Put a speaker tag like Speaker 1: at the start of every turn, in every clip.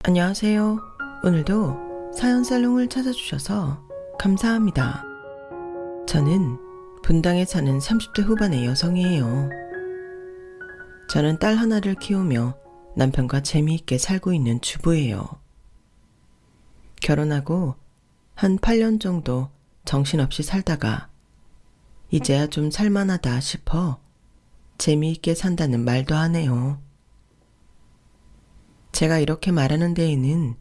Speaker 1: 안녕하세요. 오늘도 사연살롱을 찾아주셔서 감사합니다. 저는 분당에 사는 30대 후반의 여성이에요. 저는 딸 하나를 키우며 남편과 재미있게 살고 있는 주부예요. 결혼하고 한 8년 정도 정신없이 살다가 이제야 좀 살만하다 싶어 재미있게 산다는 말도 하네요. 제가 이렇게 말하는 데에는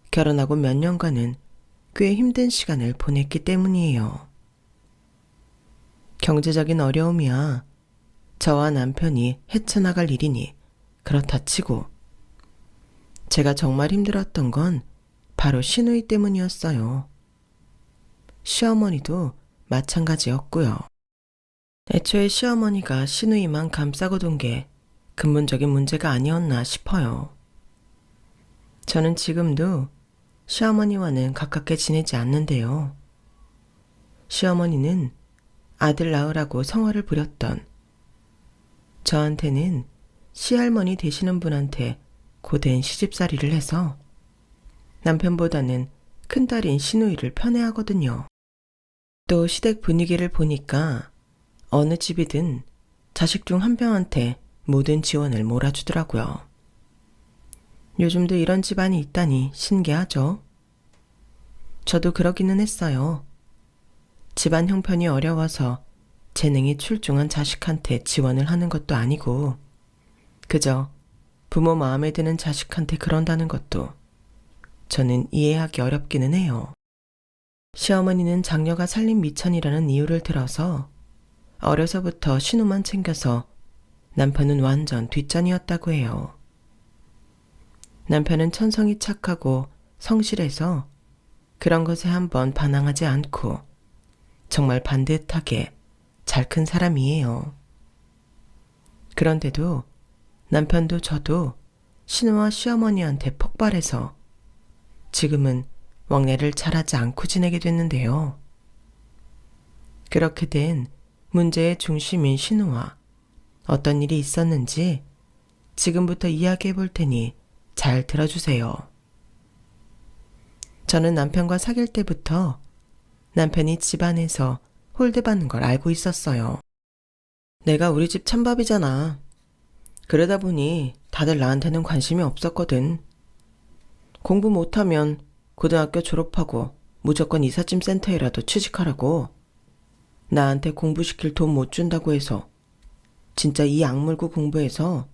Speaker 1: 결혼하고 몇 년간은 꽤 힘든 시간을 보냈기 때문이에요. 경제적인 어려움이야 저와 남편이 헤쳐나갈 일이니 그렇다 치고 제가 정말 힘들었던 건 바로 시누이 때문이었어요. 시어머니도 마찬가지였고요. 애초에 시어머니가 시누이만 감싸고 둔 게 근본적인 문제가 아니었나 싶어요. 저는 지금도 시어머니와는 가깝게 지내지 않는데요. 시어머니는 아들 낳으라고 성화를 부렸던, 저한테는 시할머니 되시는 분한테 고된 시집살이를 해서 남편보다는 큰딸인 시누이를 편애하거든요. 또 시댁 분위기를 보니까 어느 집이든 자식 중 한 명한테 모든 지원을 몰아주더라고요. 요즘도 이런 집안이 있다니 신기하죠? 저도 그러기는 했어요. 집안 형편이 어려워서 재능이 출중한 자식한테 지원을 하는 것도 아니고 그저 부모 마음에 드는 자식한테 그런다는 것도 저는 이해하기 어렵기는 해요. 시어머니는 장녀가 살림 미천이라는 이유를 들어서 어려서부터 신우만 챙겨서 남편은 완전 뒷전이었다고 해요. 남편은 천성이 착하고 성실해서 그런 것에 한번 반항하지 않고 정말 반듯하게 잘 큰 사람이에요. 그런데도 남편도 저도 신우와 시어머니한테 폭발해서 지금은 왕래를 잘하지 않고 지내게 됐는데요. 그렇게 된 문제의 중심인 신우와 어떤 일이 있었는지 지금부터 이야기해 볼 테니 잘 들어주세요. 저는 남편과 사귈 때부터 남편이 집안에서 홀대받는 걸 알고 있었어요. 내가 우리 집 찬밥이잖아. 그러다 보니 다들 나한테는 관심이 없었거든. 공부 못하면 고등학교 졸업하고 무조건 이삿짐 센터에라도 취직하라고. 나한테 공부시킬 돈 못 준다고 해서 진짜 이 악물고 공부해서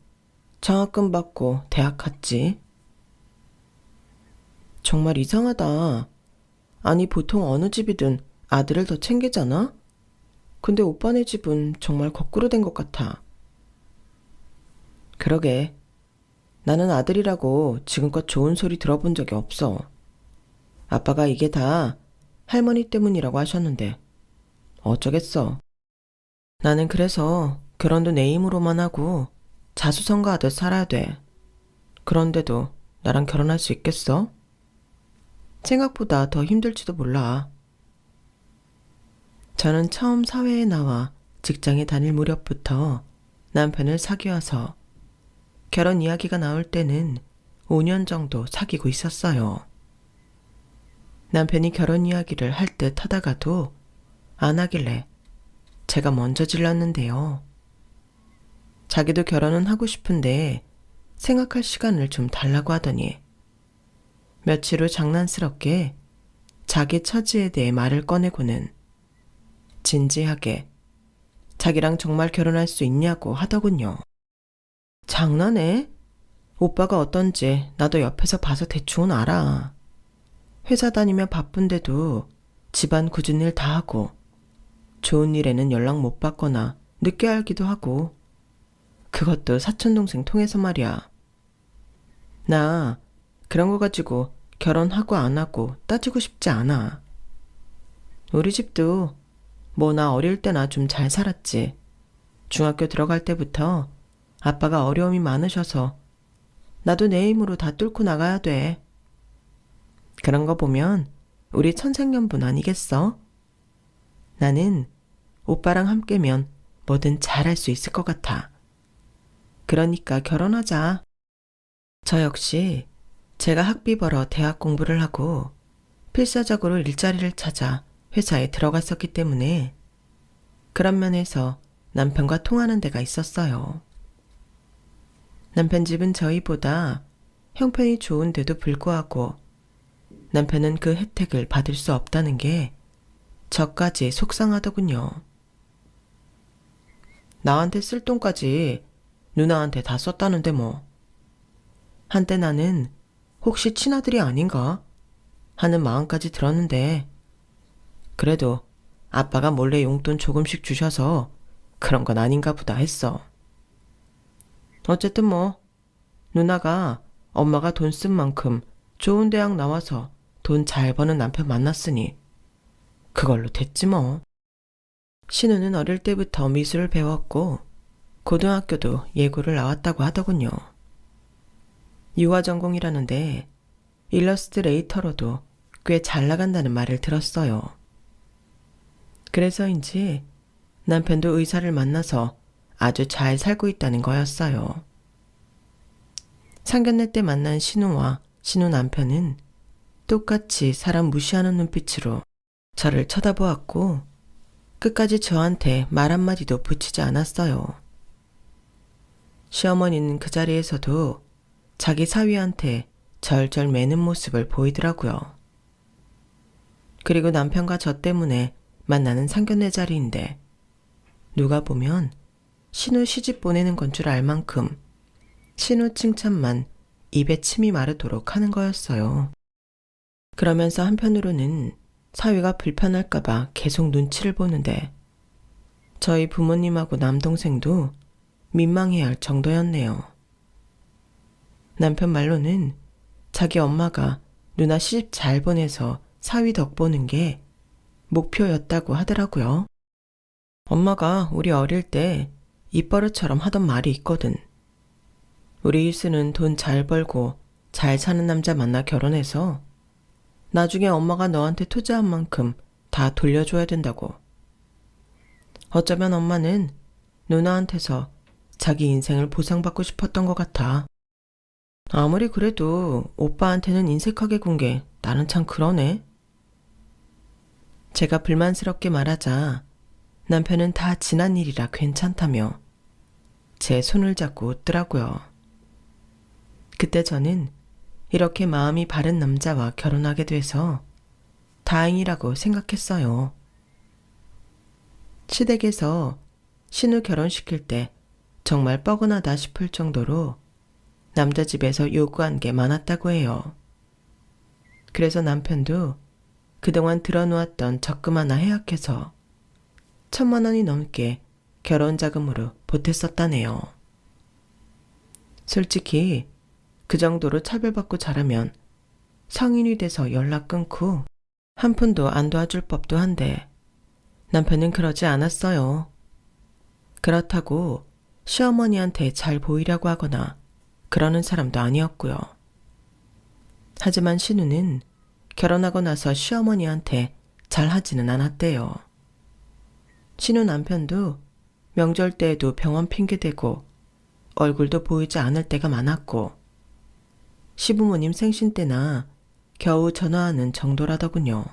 Speaker 1: 장학금 받고 대학 갔지. 정말 이상하다. 아니 보통 어느 집이든 아들을 더 챙기잖아? 근데 오빠네 집은 정말 거꾸로 된 것 같아. 그러게. 나는 아들이라고 지금껏 좋은 소리 들어본 적이 없어. 아빠가 이게 다 할머니 때문이라고 하셨는데 어쩌겠어. 나는 그래서 결혼도 내 힘으로만 하고 자수성가하듯 살아야 돼. 그런데도 나랑 결혼할 수 있겠어? 생각보다 더 힘들지도 몰라. 저는 처음 사회에 나와 직장에 다닐 무렵부터 남편을 사귀어서 결혼 이야기가 나올 때는 5년 정도 사귀고 있었어요. 남편이 결혼 이야기를 할 듯 하다가도 안 하길래 제가 먼저 질렀는데요. 자기도 결혼은 하고 싶은데 생각할 시간을 좀 달라고 하더니 며칠 후 장난스럽게 자기 처지에 대해 말을 꺼내고는 진지하게 자기랑 정말 결혼할 수 있냐고 하더군요. 장난해? 오빠가 어떤지 나도 옆에서 봐서 대충은 알아. 회사 다니며 바쁜데도 집안 굳은 일 다 하고 좋은 일에는 연락 못 받거나 늦게 알기도 하고 그것도 사촌동생 통해서 말이야. 나 그런 거 가지고 결혼하고 안 하고 따지고 싶지 않아. 우리 집도 뭐 나 어릴 때나 좀 잘 살았지. 중학교 들어갈 때부터 아빠가 어려움이 많으셔서 나도 내 힘으로 다 뚫고 나가야 돼. 그런 거 보면 우리 천생연분 아니겠어? 나는 오빠랑 함께면 뭐든 잘할 수 있을 것 같아. 그러니까 결혼하자. 저 역시 제가 학비 벌어 대학 공부를 하고 필사적으로 일자리를 찾아 회사에 들어갔었기 때문에 그런 면에서 남편과 통하는 데가 있었어요. 남편 집은 저희보다 형편이 좋은데도 불구하고 남편은 그 혜택을 받을 수 없다는 게 저까지 속상하더군요. 나한테 쓸 돈까지 누나한테 다 썼다는데 뭐. 한때 나는 혹시 친아들이 아닌가 하는 마음까지 들었는데 그래도 아빠가 몰래 용돈 조금씩 주셔서 그런 건 아닌가 보다 했어. 어쨌든 뭐 누나가 엄마가 돈 쓴 만큼 좋은 대학 나와서 돈 잘 버는 남편 만났으니 그걸로 됐지 뭐. 신우는 어릴 때부터 미술을 배웠고 고등학교도 예고를 나왔다고 하더군요. 유아 전공이라는데 일러스트레이터로도 꽤 잘 나간다는 말을 들었어요. 그래서인지 남편도 의사를 만나서 아주 잘 살고 있다는 거였어요. 상견례 때 만난 신우와 신우 남편은 똑같이 사람 무시하는 눈빛으로 저를 쳐다보았고 끝까지 저한테 말 한마디도 붙이지 않았어요. 시어머니는 그 자리에서도 자기 사위한테 절절 매는 모습을 보이더라고요. 그리고 남편과 저 때문에 만나는 상견례 자리인데 누가 보면 신우 시집 보내는 건 줄 알 만큼 신우 칭찬만 입에 침이 마르도록 하는 거였어요. 그러면서 한편으로는 사위가 불편할까봐 계속 눈치를 보는데 저희 부모님하고 남동생도 민망해할 정도였네요. 남편 말로는 자기 엄마가 누나 시집 잘 보내서 사위 덕 보는 게 목표였다고 하더라고요. 엄마가 우리 어릴 때 입버릇처럼 하던 말이 있거든. 우리 일수는 돈 잘 벌고 잘 사는 남자 만나 결혼해서 나중에 엄마가 너한테 투자한 만큼 다 돌려줘야 된다고. 어쩌면 엄마는 누나한테서 자기 인생을 보상받고 싶었던 것 같아. 아무리 그래도 오빠한테는 인색하게 군 게 나는 참 그러네. 제가 불만스럽게 말하자 남편은 다 지난 일이라 괜찮다며 제 손을 잡고 웃더라고요. 그때 저는 이렇게 마음이 바른 남자와 결혼하게 돼서 다행이라고 생각했어요. 시댁에서 신우 결혼시킬 때 정말 뻐근하다 싶을 정도로 남자 집에서 요구한 게 많았다고 해요. 그래서 남편도 그동안 들어놓았던 적금 하나 해약해서 1,000만 원이 넘게 결혼 자금으로 보탰었다네요. 솔직히 그 정도로 차별받고 자라면 성인이 돼서 연락 끊고 한 푼도 안 도와줄 법도 한데 남편은 그러지 않았어요. 그렇다고 시어머니한테 잘 보이려고 하거나 그러는 사람도 아니었고요. 하지만 신우는 결혼하고 나서 시어머니한테 잘 하지는 않았대요. 신우 남편도 명절 때에도 병원 핑계대고 얼굴도 보이지 않을 때가 많았고 시부모님 생신 때나 겨우 전화하는 정도라더군요.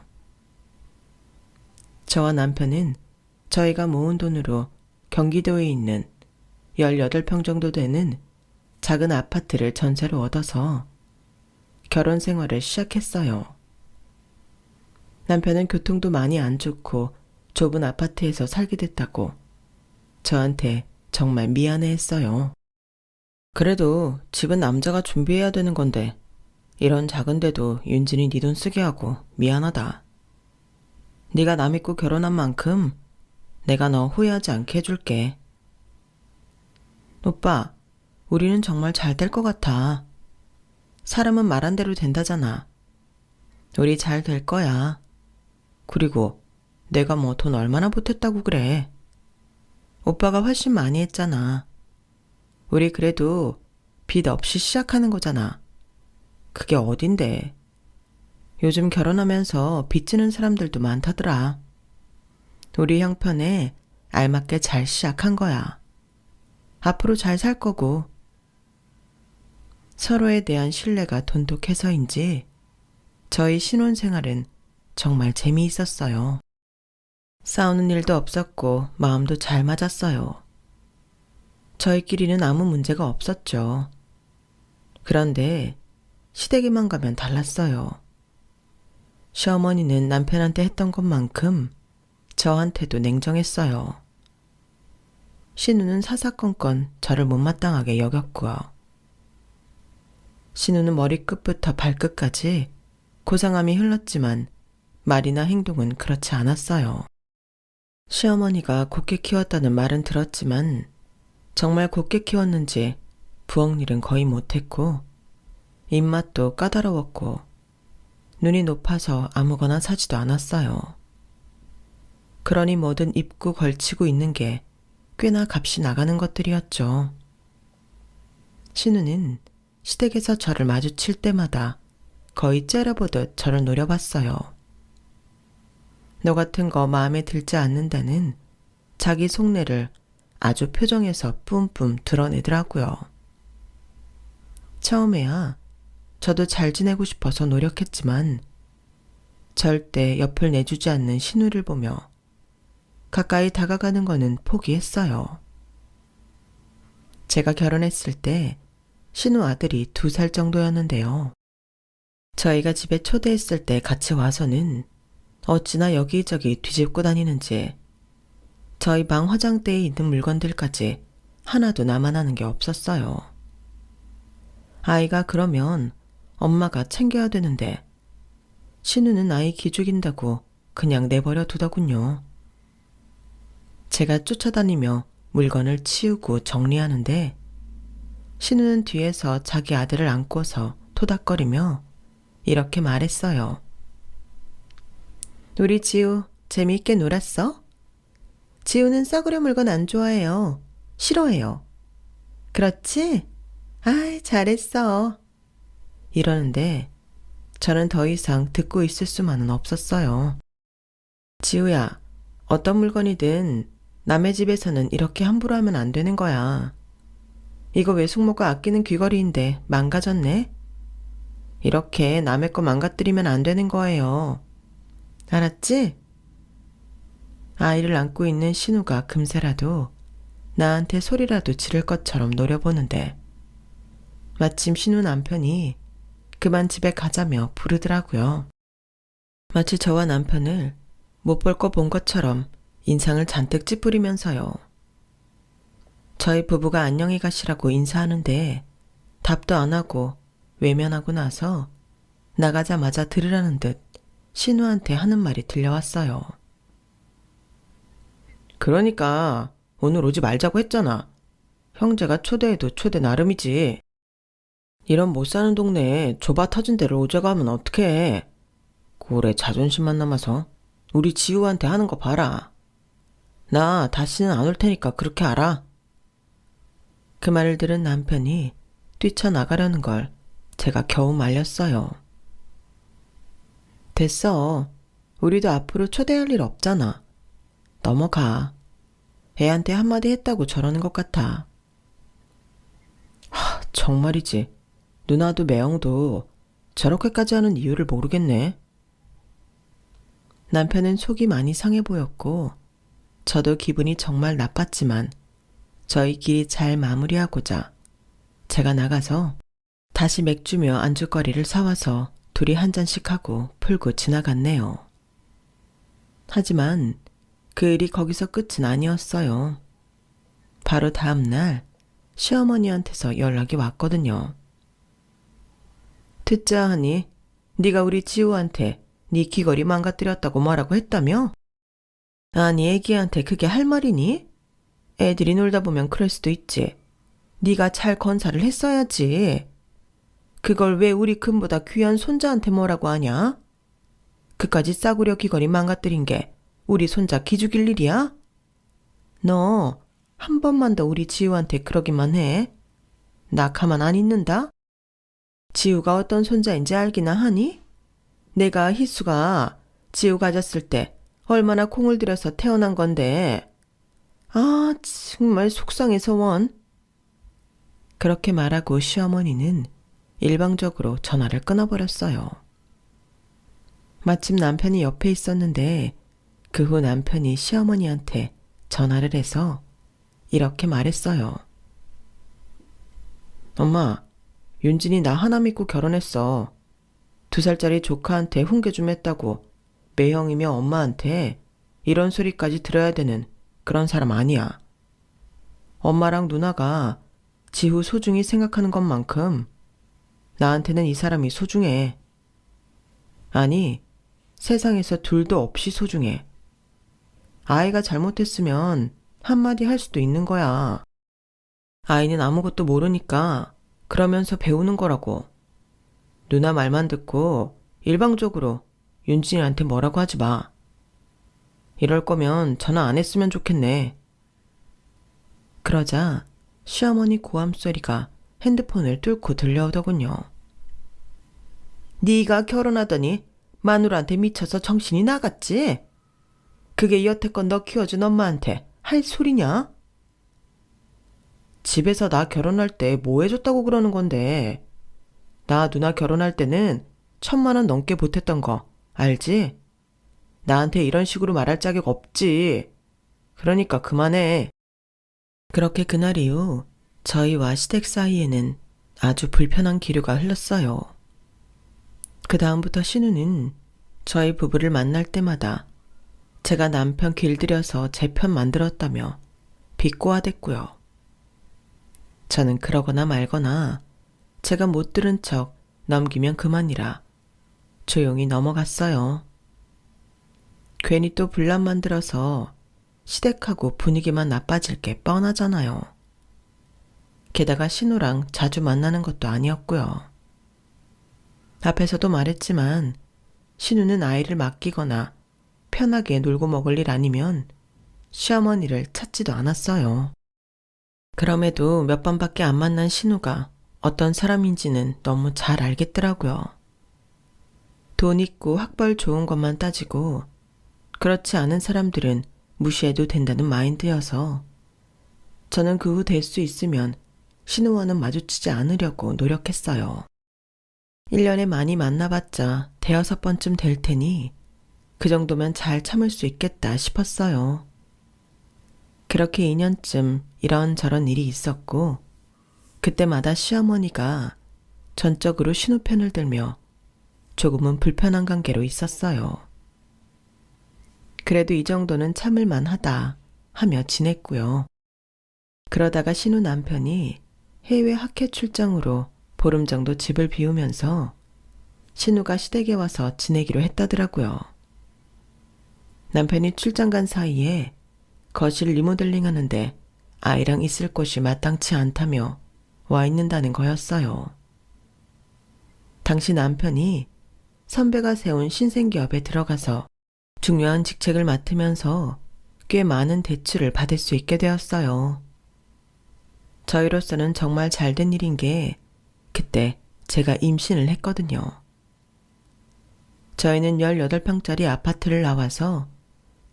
Speaker 1: 저와 남편은 저희가 모은 돈으로 경기도에 있는 18평 정도 되는 작은 아파트를 전세로 얻어서 결혼 생활을 시작했어요. 남편은 교통도 많이 안 좋고 좁은 아파트에서 살게 됐다고 저한테 정말 미안해했어요. 그래도 집은 남자가 준비해야 되는 건데 이런 작은 데도 윤진이 네 돈 쓰게 하고 미안하다. 네가 나 믿고 결혼한 만큼 내가 너 후회하지 않게 해줄게. 오빠, 우리는 정말 잘 될 것 같아. 사람은 말한 대로 된다잖아. 우리 잘 될 거야. 그리고 내가 뭐 돈 얼마나 보탰다고 그래. 오빠가 훨씬 많이 했잖아. 우리 그래도 빚 없이 시작하는 거잖아. 그게 어딘데. 요즘 결혼하면서 빚 지는 사람들도 많다더라. 우리 형편에 알맞게 잘 시작한 거야. 앞으로 잘 살 거고. 서로에 대한 신뢰가 돈독해서인지 저희 신혼생활은 정말 재미있었어요. 싸우는 일도 없었고 마음도 잘 맞았어요. 저희끼리는 아무 문제가 없었죠. 그런데 시댁에만 가면 달랐어요. 시어머니는 남편한테 했던 것만큼 저한테도 냉정했어요. 신우는 사사건건 저를 못마땅하게 여겼고요. 신우는 머리끝부터 발끝까지 고상함이 흘렀지만 말이나 행동은 그렇지 않았어요. 시어머니가 곱게 키웠다는 말은 들었지만 정말 곱게 키웠는지 부엌일은 거의 못했고 입맛도 까다로웠고 눈이 높아서 아무거나 사지도 않았어요. 그러니 뭐든 입고 걸치고 있는 게 꽤나 값이 나가는 것들이었죠. 신우는 시댁에서 저를 마주칠 때마다 거의 째려보듯 저를 노려봤어요. 너 같은 거 마음에 들지 않는다는 자기 속내를 아주 표정에서 뿜뿜 드러내더라고요. 처음에야 저도 잘 지내고 싶어서 노력했지만 절대 옆을 내주지 않는 신우를 보며 가까이 다가가는 거는 포기했어요. 제가 결혼했을 때 신우 아들이 2살 정도였는데요. 저희가 집에 초대했을 때 같이 와서는 어찌나 여기저기 뒤집고 다니는지 저희 방 화장대에 있는 물건들까지 하나도 남아나는 게 없었어요. 아이가 그러면 엄마가 챙겨야 되는데 신우는 아이 기죽인다고 그냥 내버려 두더군요. 제가 쫓아다니며 물건을 치우고 정리하는데 신우는 뒤에서 자기 아들을 안고서 토닥거리며 이렇게 말했어요. 우리 지우 재미있게 놀았어? 지우는 싸구려 물건 안 좋아해요. 싫어해요. 그렇지? 아이, 잘했어. 이러는데 저는 더 이상 듣고 있을 수만은 없었어요. 지우야, 어떤 물건이든 남의 집에서는 이렇게 함부로 하면 안 되는 거야. 이거 외숙모가 아끼는 귀걸이인데 망가졌네? 이렇게 남의 거 망가뜨리면 안 되는 거예요. 알았지? 아이를 안고 있는 신우가 금세라도 나한테 소리라도 지를 것처럼 노려보는데 마침 신우 남편이 그만 집에 가자며 부르더라고요. 마치 저와 남편을 못 볼 거 본 것처럼 인상을 잔뜩 찌푸리면서요. 저희 부부가 안녕히 가시라고 인사하는데 답도 안 하고 외면하고 나서 나가자마자 들으라는 듯 신우한테 하는 말이 들려왔어요. 그러니까 오늘 오지 말자고 했잖아. 형제가 초대해도 초대 나름이지. 이런 못 사는 동네에 좁아 터진 데를 오자고 하면 어떡해. 고래 자존심만 남아서 우리 지우한테 하는 거 봐라. 나 다시는 안 올 테니까 그렇게 알아. 그 말을 들은 남편이 뛰쳐나가려는 걸 제가 겨우 말렸어요. 됐어. 우리도 앞으로 초대할 일 없잖아. 넘어가. 애한테 한마디 했다고 저러는 것 같아. 정말이지. 누나도 매형도 저렇게까지 하는 이유를 모르겠네. 남편은 속이 많이 상해 보였고 저도 기분이 정말 나빴지만 저희끼리 잘 마무리하고자 제가 나가서 다시 맥주며 안주거리를 사와서 둘이 한 잔씩 하고 풀고 지나갔네요. 하지만 그 일이 거기서 끝은 아니었어요. 바로 다음 날 시어머니한테서 연락이 왔거든요. 듣자 하니 네가 우리 지우한테 네 귀걸이 망가뜨렸다고 뭐라고 했다며? 아니 애기한테 그게 할 말이니? 애들이 놀다 보면 그럴 수도 있지. 네가 잘 건사를 했어야지. 그걸 왜 우리 큰보다 귀한 손자한테 뭐라고 하냐? 그까지 싸구려 귀걸이 망가뜨린 게 우리 손자 기죽일 일이야? 너 한 번만 더 우리 지우한테 그러기만 해. 나 가만 안 있는다? 지우가 어떤 손자인지 알기나 하니? 내가 희수가 지우 가졌을 때 얼마나 공을 들여서 태어난 건데. 아, 정말 속상해서 원. 그렇게 말하고 시어머니는 일방적으로 전화를 끊어버렸어요. 마침 남편이 옆에 있었는데 그 후 남편이 시어머니한테 전화를 해서 이렇게 말했어요. 엄마, 윤진이 나 하나 믿고 결혼했어. 2살짜리 조카한테 훈계 좀 했다고 매형이며 엄마한테 이런 소리까지 들어야 되는 그런 사람 아니야. 엄마랑 누나가 지후 소중히 생각하는 것만큼 나한테는 이 사람이 소중해. 아니, 세상에서 둘도 없이 소중해. 아이가 잘못했으면 한마디 할 수도 있는 거야. 아이는 아무것도 모르니까 그러면서 배우는 거라고. 누나 말만 듣고 일방적으로 윤진이한테 뭐라고 하지 마. 이럴 거면 전화 안 했으면 좋겠네. 그러자 시어머니 고함 소리가 핸드폰을 뚫고 들려오더군요. 네가 결혼하더니 마누라한테 미쳐서 정신이 나갔지? 그게 여태껏 너 키워준 엄마한테 할 소리냐? 집에서 나 결혼할 때 뭐 해줬다고 그러는 건데. 나 누나 결혼할 때는 1,000만 원 넘게 보탰던 거 알지? 나한테 이런 식으로 말할 자격 없지. 그러니까 그만해. 그렇게 그날 이후 저희와 시댁 사이에는 아주 불편한 기류가 흘렀어요. 그 다음부터 신우는 저희 부부를 만날 때마다 제가 남편 길들여서 제 편 만들었다며 비꼬아댔고요. 저는 그러거나 말거나 제가 못 들은 척 넘기면 그만이라 조용히 넘어갔어요. 괜히 또 분란 만들어서 시댁하고 분위기만 나빠질 게 뻔하잖아요. 게다가 신우랑 자주 만나는 것도 아니었고요. 앞에서도 말했지만 신우는 아이를 맡기거나 편하게 놀고 먹을 일 아니면 시어머니를 찾지도 않았어요. 그럼에도 몇 번밖에 안 만난 신우가 어떤 사람인지는 너무 잘 알겠더라고요. 돈 있고 학벌 좋은 것만 따지고 그렇지 않은 사람들은 무시해도 된다는 마인드여서 저는 그 후 될 수 있으면 신우와는 마주치지 않으려고 노력했어요. 1년에 많이 만나봤자 5번쯤 될 테니 그 정도면 잘 참을 수 있겠다 싶었어요. 그렇게 2년쯤 이런저런 일이 있었고 그때마다 시어머니가 전적으로 신우 편을 들며 조금은 불편한 관계로 있었어요. 그래도 이 정도는 참을 만하다 하며 지냈고요. 그러다가 신우 남편이 해외 학회 출장으로 보름 정도 집을 비우면서 신우가 시댁에 와서 지내기로 했다더라고요. 남편이 출장 간 사이에 거실 리모델링 하는데 아이랑 있을 곳이 마땅치 않다며 와 있는다는 거였어요. 당시 남편이 선배가 세운 신생기업에 들어가서 중요한 직책을 맡으면서 꽤 많은 대출을 받을 수 있게 되었어요. 저희로서는 정말 잘된 일인 게 그때 제가 임신을 했거든요. 저희는 18평짜리 아파트를 나와서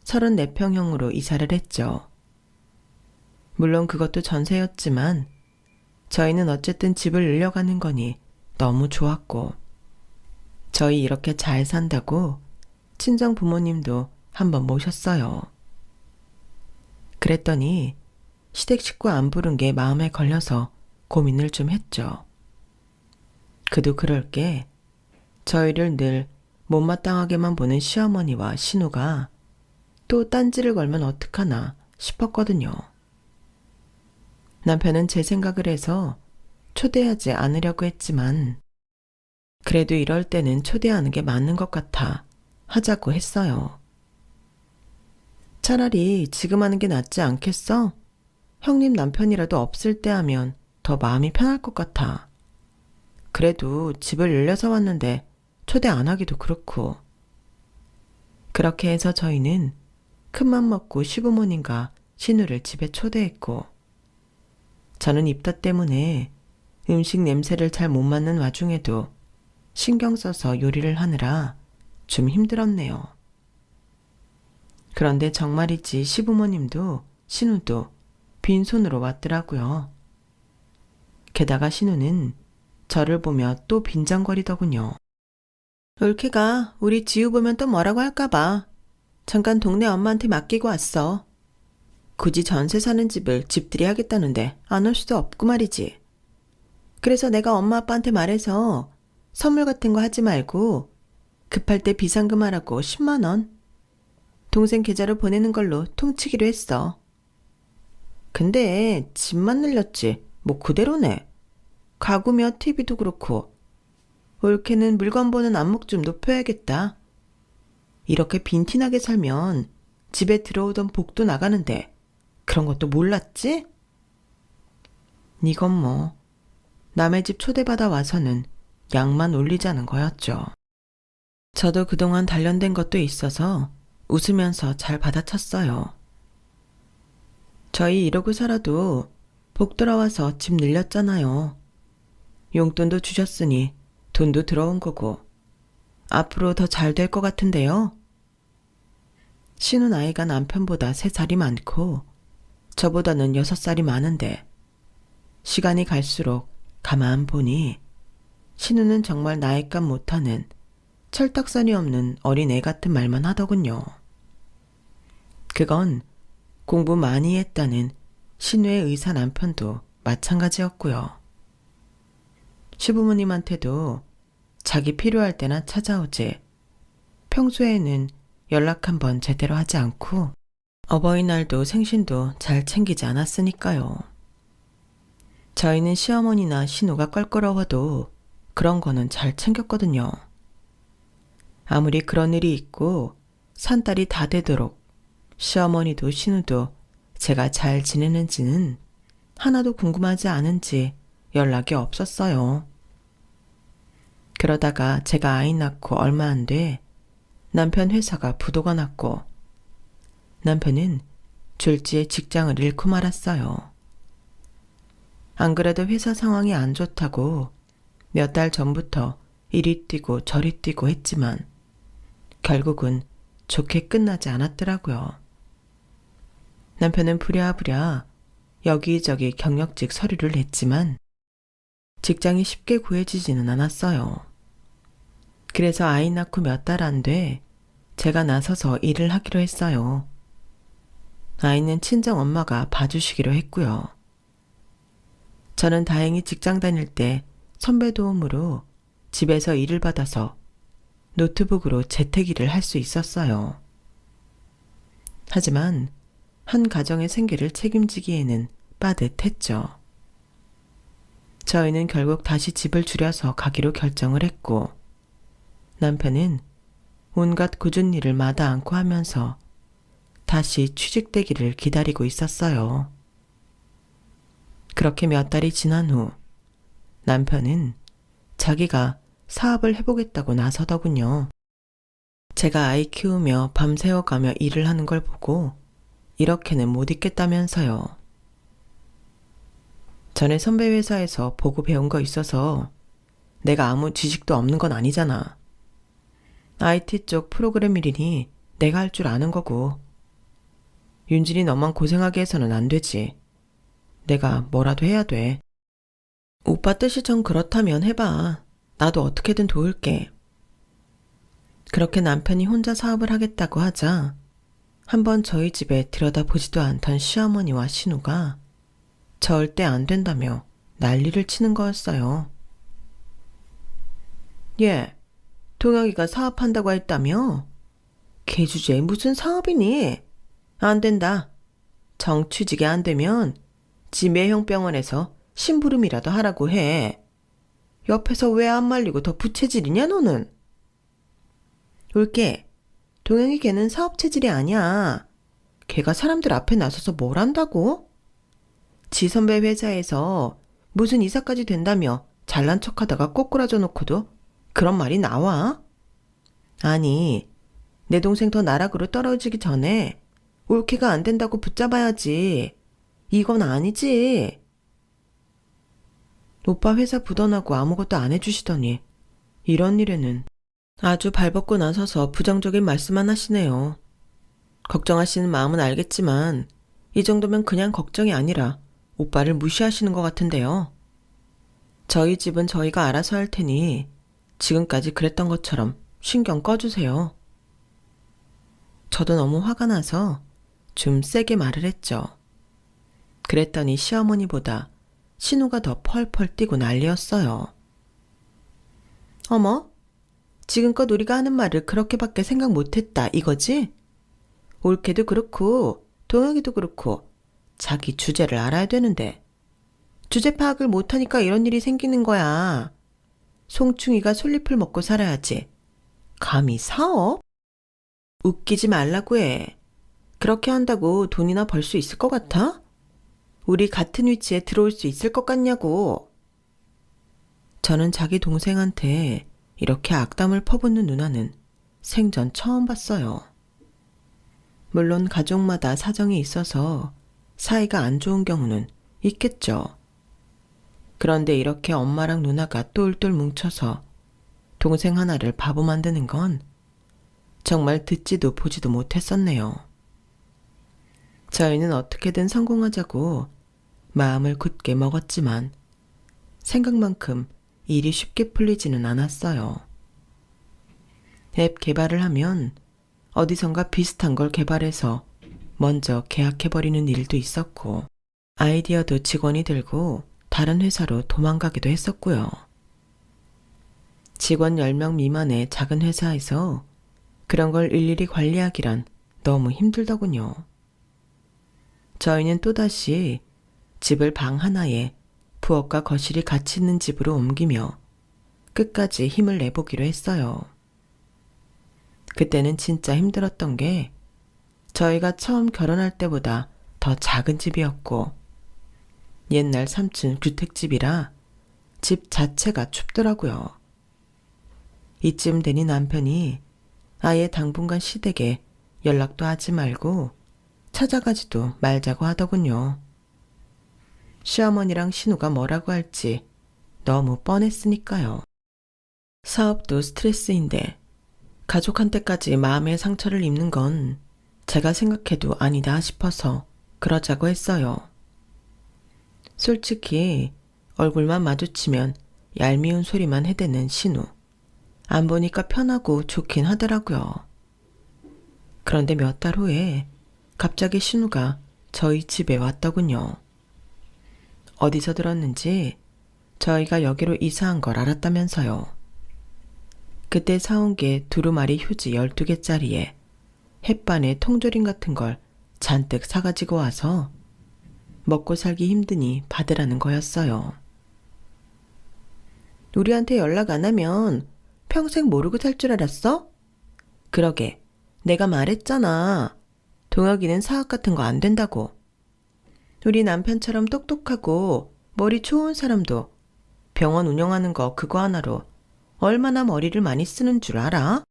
Speaker 1: 34평형으로 이사를 했죠. 물론 그것도 전세였지만 저희는 어쨌든 집을 늘려가는 거니 너무 좋았고 저희 이렇게 잘 산다고 친정 부모님도 한번 모셨어요. 그랬더니 시댁 식구 안 부른 게 마음에 걸려서 고민을 좀 했죠. 그도 그럴 게 저희를 늘 못마땅하게만 보는 시어머니와 신우가 또 딴지를 걸면 어떡하나 싶었거든요. 남편은 제 생각을 해서 초대하지 않으려고 했지만 그래도 이럴 때는 초대하는 게 맞는 것 같아 하자고 했어요. 차라리 지금 하는 게 낫지 않겠어? 형님 남편이라도 없을 때 하면 더 마음이 편할 것 같아. 그래도 집을 늘려서 왔는데 초대 안 하기도 그렇고. 그렇게 해서 저희는 큰맘 먹고 시부모님과 신우를 집에 초대했고 저는 입덧 때문에 음식 냄새를 잘 못 맡는 와중에도 신경 써서 요리를 하느라 좀 힘들었네요. 그런데 정말이지 시부모님도 신우도 빈손으로 왔더라고요. 게다가 신우는 저를 보며 또 빈정거리더군요. 올케가 우리 지우 보면 또 뭐라고 할까봐 잠깐 동네 엄마한테 맡기고 왔어. 굳이 전세 사는 집을 집들이 하겠다는데 안 올 수도 없고 말이지. 그래서 내가 엄마 아빠한테 말해서 선물 같은 거 하지 말고 급할 때 비상금 하라고 10만 원 동생 계좌로 보내는 걸로 통치기로 했어. 근데 집만 늘렸지 뭐 그대로네. 가구며 TV도 그렇고 올케는 물건 보는 안목 좀 높여야겠다. 이렇게 빈티나게 살면 집에 들어오던 복도 나가는데 그런 것도 몰랐지? 이건 뭐 남의 집 초대받아 와서는 양만 올리자는 거였죠. 저도 그동안 단련된 것도 있어서 웃으면서 잘 받아쳤어요. 저희 이러고 살아도 복 들어와서 집 늘렸잖아요. 용돈도 주셨으니 돈도 들어온 거고 앞으로 더 잘 될 것 같은데요. 신우 나이가 남편보다 3살이 많고 저보다는 6살이 많은데 시간이 갈수록 가만 보니 신우는 정말 나이값 못하는 철딱선이 없는 어린애 같은 말만 하더군요. 그건 공부 많이 했다는 신우의 의사 남편도 마찬가지였고요. 시부모님한테도 자기 필요할 때나 찾아오지 평소에는 연락 한번 제대로 하지 않고 어버이날도 생신도 잘 챙기지 않았으니까요. 저희는 시어머니나 신우가 껄끄러워도 그런 거는 잘 챙겼거든요. 아무리 그런 일이 있고 산딸이 다 되도록 시어머니도 신우도 제가 잘 지내는지는 하나도 궁금하지 않은지 연락이 없었어요. 그러다가 제가 아이 낳고 얼마 안 돼 남편 회사가 부도가 났고 남편은 졸지에 직장을 잃고 말았어요. 안 그래도 회사 상황이 안 좋다고 몇 달 전부터 이리 뛰고 저리 뛰고 했지만 결국은 좋게 끝나지 않았더라고요. 남편은 부랴부랴 여기저기 경력직 서류를 냈지만 직장이 쉽게 구해지지는 않았어요. 그래서 아이 낳고 몇 달 안 돼 제가 나서서 일을 하기로 했어요. 아이는 친정 엄마가 봐주시기로 했고요. 저는 다행히 직장 다닐 때 선배 도움으로 집에서 일을 받아서 노트북으로 재택일을 할 수 있었어요. 하지만 한 가정의 생계를 책임지기에는 빠듯했죠. 저희는 결국 다시 집을 줄여서 가기로 결정을 했고 남편은 온갖 굳은 일을 마다 않고 하면서 다시 취직되기를 기다리고 있었어요. 그렇게 몇 달이 지난 후 남편은 자기가 사업을 해보겠다고 나서더군요. 제가 아이 키우며 밤새워가며 일을 하는 걸 보고 이렇게는 못 있겠다면서요. 전에 선배 회사에서 보고 배운 거 있어서 내가 아무 지식도 없는 건 아니잖아. IT 쪽 프로그램 일이니 내가 할 줄 아는 거고. 윤진이 너만 고생하게 해서는 안 되지. 내가 뭐라도 해야 돼. 오빠 뜻이 전 그렇다면 해봐. 나도 어떻게든 도울게. 그렇게 남편이 혼자 사업을 하겠다고 하자 한번 저희 집에 들여다보지도 않던 시어머니와 신우가 절대 안 된다며 난리를 치는 거였어요. 얘, 동혁이가 사업한다고 했다며? 걔 주제에 무슨 사업이니? 안 된다. 정취직이 안 되면 지 매형병원에서 심부름이라도 하라고 해. 옆에서 왜 안 말리고 더 부채질이냐 너는? 올게. 동영이 걔는 사업 체질이 아니야. 걔가 사람들 앞에 나서서 뭘 한다고? 지 선배 회사에서 무슨 이사까지 된다며 잘난 척하다가 꼬꾸라져 놓고도 그런 말이 나와? 아니, 내 동생 더 나락으로 떨어지기 전에 올케가 안 된다고 붙잡아야지. 이건 아니지. 오빠 회사 부도나고 아무것도 안 해주시더니 이런 일에는 아주 발벗고 나서서 부정적인 말씀만 하시네요. 걱정하시는 마음은 알겠지만 이 정도면 그냥 걱정이 아니라 오빠를 무시하시는 것 같은데요. 저희 집은 저희가 알아서 할 테니 지금까지 그랬던 것처럼 신경 꺼주세요. 저도 너무 화가 나서 좀 세게 말을 했죠. 그랬더니 시어머니보다 신우가 더 펄펄 뛰고 난리였어요. 어머, 지금껏 우리가 하는 말을 그렇게밖에 생각 못했다 이거지? 올케도 그렇고 동혁이도 그렇고 자기 주제를 알아야 되는데 주제 파악을 못하니까 이런 일이 생기는 거야. 송충이가 솔잎을 먹고 살아야지. 감히 사업? 웃기지 말라고 해. 그렇게 한다고 돈이나 벌 수 있을 것 같아? 우리 같은 위치에 들어올 수 있을 것 같냐고. 저는 자기 동생한테 이렇게 악담을 퍼붓는 누나는 생전 처음 봤어요. 물론 가족마다 사정이 있어서 사이가 안 좋은 경우는 있겠죠. 그런데 이렇게 엄마랑 누나가 똘똘 뭉쳐서 동생 하나를 바보 만드는 건 정말 듣지도 보지도 못했었네요. 저희는 어떻게든 성공하자고 마음을 굳게 먹었지만 생각만큼 일이 쉽게 풀리지는 않았어요. 앱 개발을 하면 어디선가 비슷한 걸 개발해서 먼저 계약해버리는 일도 있었고 아이디어도 직원이 들고 다른 회사로 도망가기도 했었고요. 직원 10명 미만의 작은 회사에서 그런 걸 일일이 관리하기란 너무 힘들더군요. 저희는 또다시 집을 방 하나에 부엌과 거실이 같이 있는 집으로 옮기며 끝까지 힘을 내보기로 했어요. 그때는 진짜 힘들었던 게 저희가 처음 결혼할 때보다 더 작은 집이었고 옛날 3층 주택집이라 집 자체가 춥더라고요. 이쯤 되니 남편이 아예 당분간 시댁에 연락도 하지 말고 찾아가지도 말자고 하더군요. 시어머니랑 신우가 뭐라고 할지 너무 뻔했으니까요. 사업도 스트레스인데 가족한테까지 마음의 상처를 입는 건 제가 생각해도 아니다 싶어서 그러자고 했어요. 솔직히 얼굴만 마주치면 얄미운 소리만 해대는 신우. 안 보니까 편하고 좋긴 하더라고요. 그런데 몇 달 후에 갑자기 신우가 저희 집에 왔더군요. 어디서 들었는지 저희가 여기로 이사한 걸 알았다면서요. 그때 사온 게 두루마리 휴지 12개짜리에 햇반에 통조림 같은 걸 잔뜩 사가지고 와서 먹고 살기 힘드니 받으라는 거였어요. 우리한테 연락 안 하면 평생 모르고 살 줄 알았어? 그러게, 내가 말했잖아. 동혁이는 사업 같은 거 안 된다고. 우리 남편처럼 똑똑하고 머리 좋은 사람도 병원 운영하는 거 그거 하나로 얼마나 머리를 많이 쓰는 줄 알아?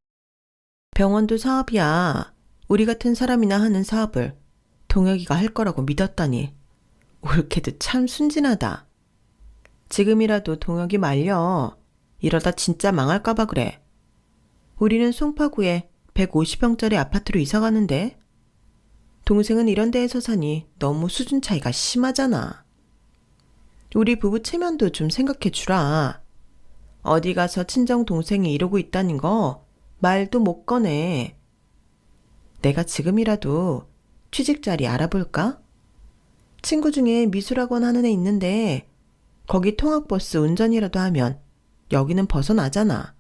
Speaker 1: 병원도 사업이야. 우리 같은 사람이나 하는 사업을 동혁이가 할 거라고 믿었다니. 올케도 참 순진하다. 지금이라도 동혁이 말려. 이러다 진짜 망할까봐 그래. 우리는 송파구에 150평짜리 아파트로 이사 가는데 동생은 이런 데에서 사니 너무 수준 차이가 심하잖아. 우리 부부 체면도 좀 생각해 주라. 어디 가서 친정 동생이 이러고 있다는 거 말도 못 꺼내. 내가 지금이라도 취직 자리 알아볼까? 친구 중에 미술학원 하는 애 있는데 거기 통학버스 운전이라도 하면 여기는 벗어나잖아.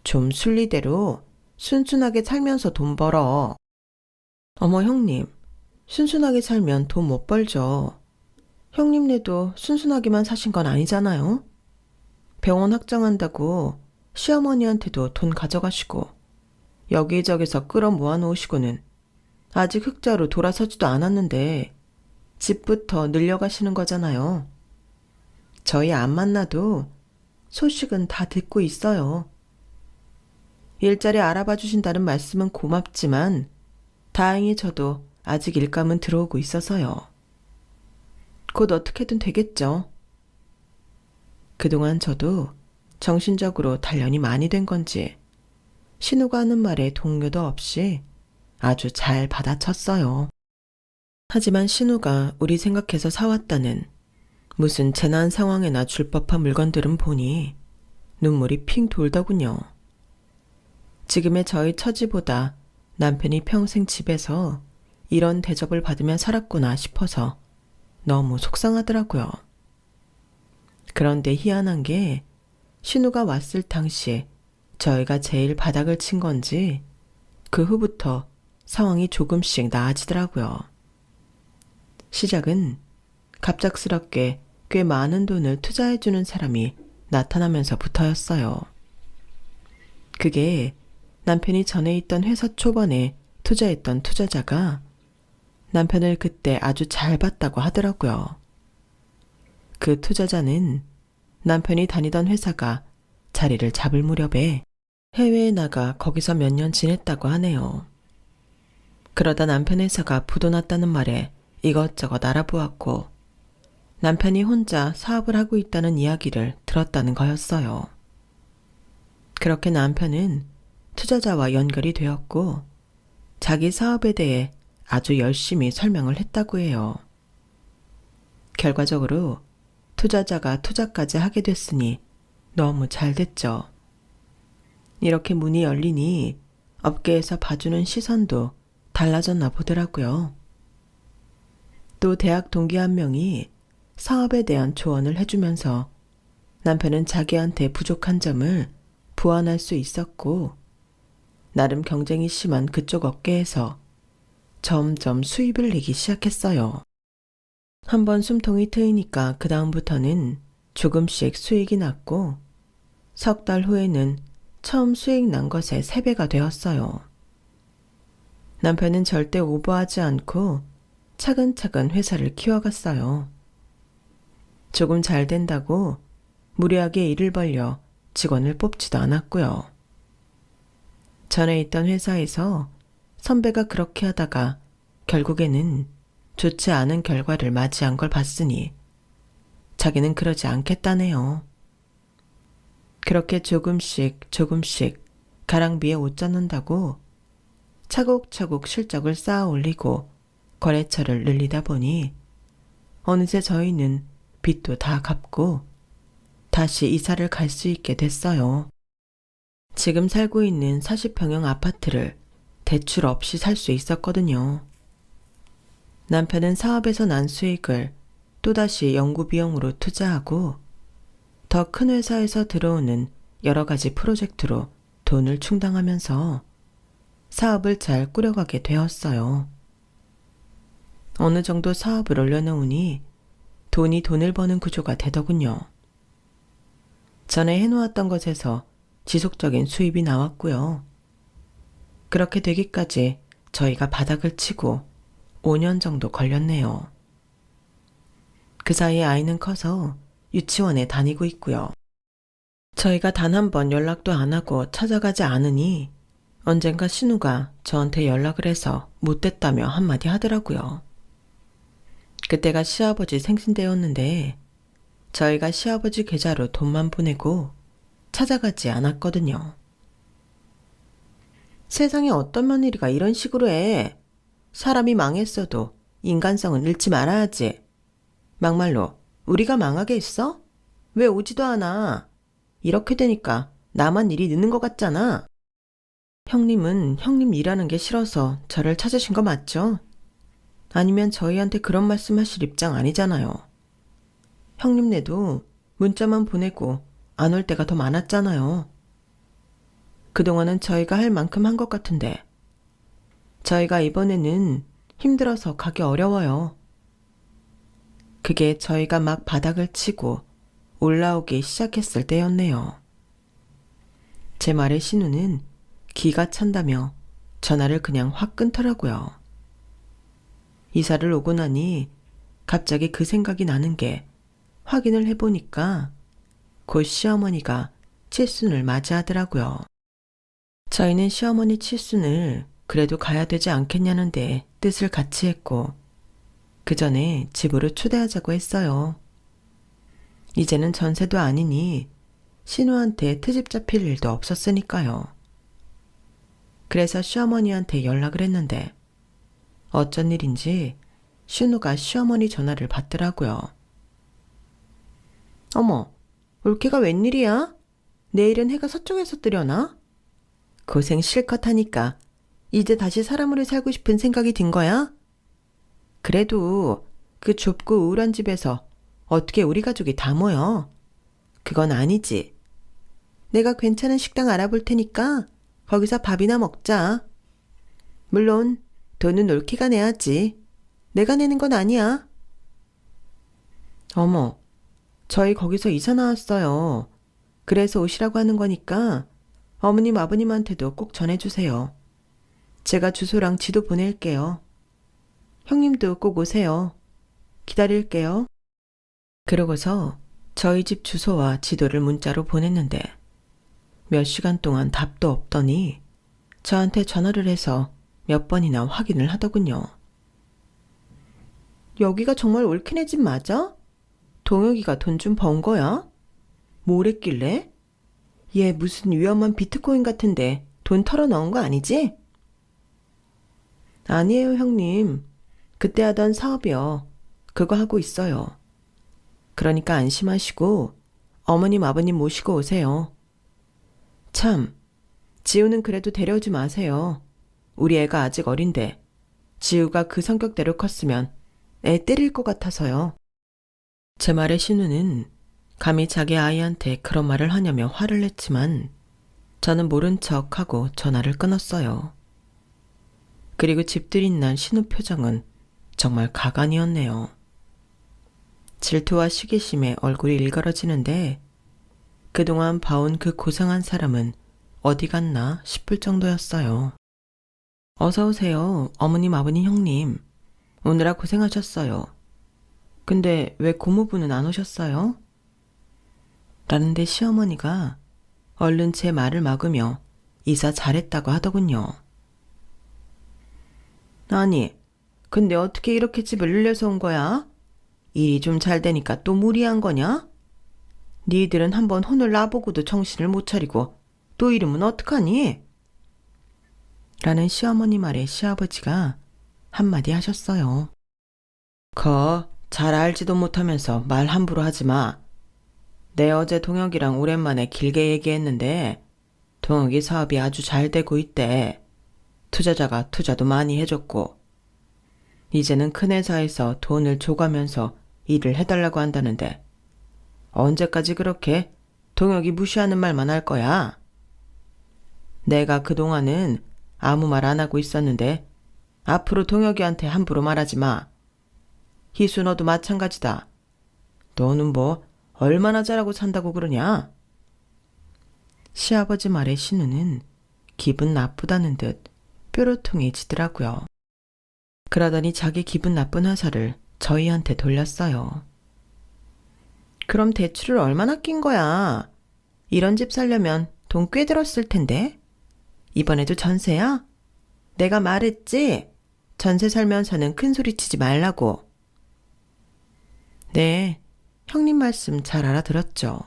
Speaker 1: 좀 순리대로 순순하게 살면서 돈 벌어. 어머 형님, 순순하게 살면 돈 못 벌죠. 형님네도 순순하게만 사신 건 아니잖아요. 병원 확장한다고 시어머니한테도 돈 가져가시고 여기저기서 끌어 모아놓으시고는 아직 흑자로 돌아서지도 않았는데 집부터 늘려가시는 거잖아요. 저희 안 만나도 소식은 다 듣고 있어요. 일자리 알아봐 주신다는 말씀은 고맙지만 다행히 저도 아직 일감은 들어오고 있어서요. 곧 어떻게든 되겠죠. 그동안 저도 정신적으로 단련이 많이 된 건지 신우가 하는 말에 동료도 없이 아주 잘 받아쳤어요. 하지만 신우가 우리 생각해서 사왔다는 무슨 재난 상황에나 줄 법한 물건들은 보니 눈물이 핑 돌더군요. 지금의 저희 처지보다 남편이 평생 집에서 이런 대접을 받으며 살았구나 싶어서 너무 속상하더라고요. 그런데 희한한 게 신우가 왔을 당시에 저희가 제일 바닥을 친 건지 그 후부터 상황이 조금씩 나아지더라고요. 시작은 갑작스럽게 꽤 많은 돈을 투자해주는 사람이 나타나면서부터였어요. 그게 남편이 전에 있던 회사 초반에 투자했던 투자자가 남편을 그때 아주 잘 봤다고 하더라고요. 그 투자자는 남편이 다니던 회사가 자리를 잡을 무렵에 해외에 나가 거기서 몇 년 지냈다고 하네요. 그러다 남편 회사가 부도났다는 말에 이것저것 알아보았고 남편이 혼자 사업을 하고 있다는 이야기를 들었다는 거였어요. 그렇게 남편은 투자자와 연결이 되었고 자기 사업에 대해 아주 열심히 설명을 했다고 해요. 결과적으로 투자자가 투자까지 하게 됐으니 너무 잘 됐죠. 이렇게 문이 열리니 업계에서 봐주는 시선도 달라졌나 보더라고요. 또 대학 동기 한 명이 사업에 대한 조언을 해주면서 남편은 자기한테 부족한 점을 보완할 수 있었고 나름 경쟁이 심한 그쪽 업계에서 점점 수입을 내기 시작했어요. 한번 숨통이 트이니까 그 다음부터는 조금씩 수익이 났고 석 달 후에는 처음 수익 난 것의 3배가 되었어요. 남편은 절대 오버하지 않고 차근차근 회사를 키워갔어요. 조금 잘 된다고 무리하게 일을 벌려 직원을 뽑지도 않았고요. 전에 있던 회사에서 선배가 그렇게 하다가 결국에는 좋지 않은 결과를 맞이한 걸 봤으니 자기는 그러지 않겠다네요. 그렇게 조금씩 가랑비에 옷 젖는다고 차곡차곡 실적을 쌓아 올리고 거래처를 늘리다 보니 어느새 저희는 빚도 다 갚고 다시 이사를 갈 수 있게 됐어요. 지금 살고 있는 40평형 아파트를 대출 없이 살 수 있었거든요. 남편은 사업에서 난 수익을 또다시 연구 비용으로 투자하고 더 큰 회사에서 들어오는 여러 가지 프로젝트로 돈을 충당하면서 사업을 잘 꾸려가게 되었어요. 어느 정도 사업을 올려놓으니 돈이 돈을 버는 구조가 되더군요. 전에 해놓았던 것에서 지속적인 수입이 나왔고요. 그렇게 되기까지 저희가 바닥을 치고 5년 정도 걸렸네요. 그 사이에 아이는 커서 유치원에 다니고 있고요. 저희가 단 한 번 연락도 안 하고 찾아가지 않으니 언젠가 신우가 저한테 연락을 해서 못됐다며 한마디 하더라고요. 그때가 시아버지 생신때였는데 저희가 시아버지 계좌로 돈만 보내고 찾아가지 않았거든요. 세상에 어떤 며느리가 이런 식으로 해. 사람이 망했어도 인간성은 잃지 말아야지. 막말로 우리가 망하게 했어? 왜 오지도 않아? 이렇게 되니까 나만 일이 늦는 것 같잖아. 형님은 형님 일하는 게 싫어서 저를 찾으신 거 맞죠? 아니면 저희한테 그런 말씀하실 입장 아니잖아요. 형님네도 문자만 보내고 안 올 때가 더 많았잖아요. 그동안은 저희가 할 만큼 한 것 같은데 저희가 이번에는 힘들어서 가기 어려워요. 그게 저희가 막 바닥을 치고 올라오기 시작했을 때였네요. 제 말에 신우는 기가 찬다며 전화를 그냥 확 끊더라고요. 이사를 오고 나니 갑자기 그 생각이 나는 게 확인을 해보니까 곧 시어머니가 칠순을 맞이하더라고요. 저희는 시어머니 칠순을 그래도 가야 되지 않겠냐는 데 뜻을 같이 했고 그 전에 집으로 초대하자고 했어요. 이제는 전세도 아니니 신우한테 트집 잡힐 일도 없었으니까요. 그래서 시어머니한테 연락을 했는데 어쩐 일인지 신우가 시어머니 전화를 받더라고요. 어머, 올케가 웬일이야? 내일은 해가 서쪽에서 뜨려나? 고생 실컷 하니까 이제 다시 사람으로 살고 싶은 생각이 든 거야? 그래도 그 좁고 우울한 집에서 어떻게 우리 가족이 다 모여? 그건 아니지. 내가 괜찮은 식당 알아볼 테니까 거기서 밥이나 먹자. 물론 돈은 올케가 내야지. 내가 내는 건 아니야. 어머, 저희 거기서 이사 나왔어요. 그래서 오시라고 하는 거니까 어머님 아버님한테도 꼭 전해주세요. 제가 주소랑 지도 보낼게요. 형님도 꼭 오세요. 기다릴게요. 그러고서 저희 집 주소와 지도를 문자로 보냈는데 몇 시간 동안 답도 없더니 저한테 전화를 해서 몇 번이나 확인을 하더군요. 여기가 정말 올케네 집 맞아? 동혁이가 돈 좀 번 거야? 뭘 했길래? 얘 무슨 위험한 비트코인 같은데 돈 털어 넣은 거 아니지? 아니에요, 형님. 그때 하던 사업이요. 그거 하고 있어요. 그러니까 안심하시고 어머님 아버님 모시고 오세요. 참, 지우는 그래도 데려오지 마세요. 우리 애가 아직 어린데 지우가 그 성격대로 컸으면 애 때릴 것 같아서요. 제 말에 신우는 감히 자기 아이한테 그런 말을 하냐며 화를 냈지만 저는 모른 척하고 전화를 끊었어요. 그리고 집들인 날 신우 표정은 정말 가관이었네요. 질투와 시기심에 얼굴이 일그러지는데 그동안 봐온 그 고상한 사람은 어디 갔나 싶을 정도였어요. 어서 오세요, 어머님, 아버님, 형님. 오느라 고생하셨어요. 근데 왜 고모부는 안 오셨어요? 라는데 시어머니가 얼른 제 말을 막으며 이사 잘했다고 하더군요. 아니, 근데 어떻게 이렇게 집을 늘려서 온 거야? 일이 좀 잘 되니까 또 무리한 거냐? 니들은 한번 혼을 놔보고도 정신을 못 차리고 또 이러면 어떡하니? 라는 시어머니 말에 시아버지가 한마디 하셨어요. 잘 알지도 못하면서 말 함부로 하지 마. 내 어제 동혁이랑 오랜만에 길게 얘기했는데 동혁이 사업이 아주 잘 되고 있대. 투자자가 투자도 많이 해줬고 이제는 큰 회사에서 돈을 줘가면서 일을 해달라고 한다는데 언제까지 그렇게 동혁이 무시하는 말만 할 거야? 내가 그동안은 아무 말 안 하고 있었는데 앞으로 동혁이한테 함부로 말하지 마. 희수 너도 마찬가지다. 너는 뭐 얼마나 잘하고 산다고 그러냐? 시아버지 말에 신우는 기분 나쁘다는 듯 뾰루퉁해지더라고요. 그러더니 자기 기분 나쁜 화살을 저희한테 돌렸어요. 그럼 대출을 얼마나 낀 거야? 이런 집 살려면 돈 꽤 들었을 텐데. 이번에도 전세야? 내가 말했지? 전세 살면서는 큰 소리 치지 말라고. 네, 형님 말씀 잘 알아들었죠.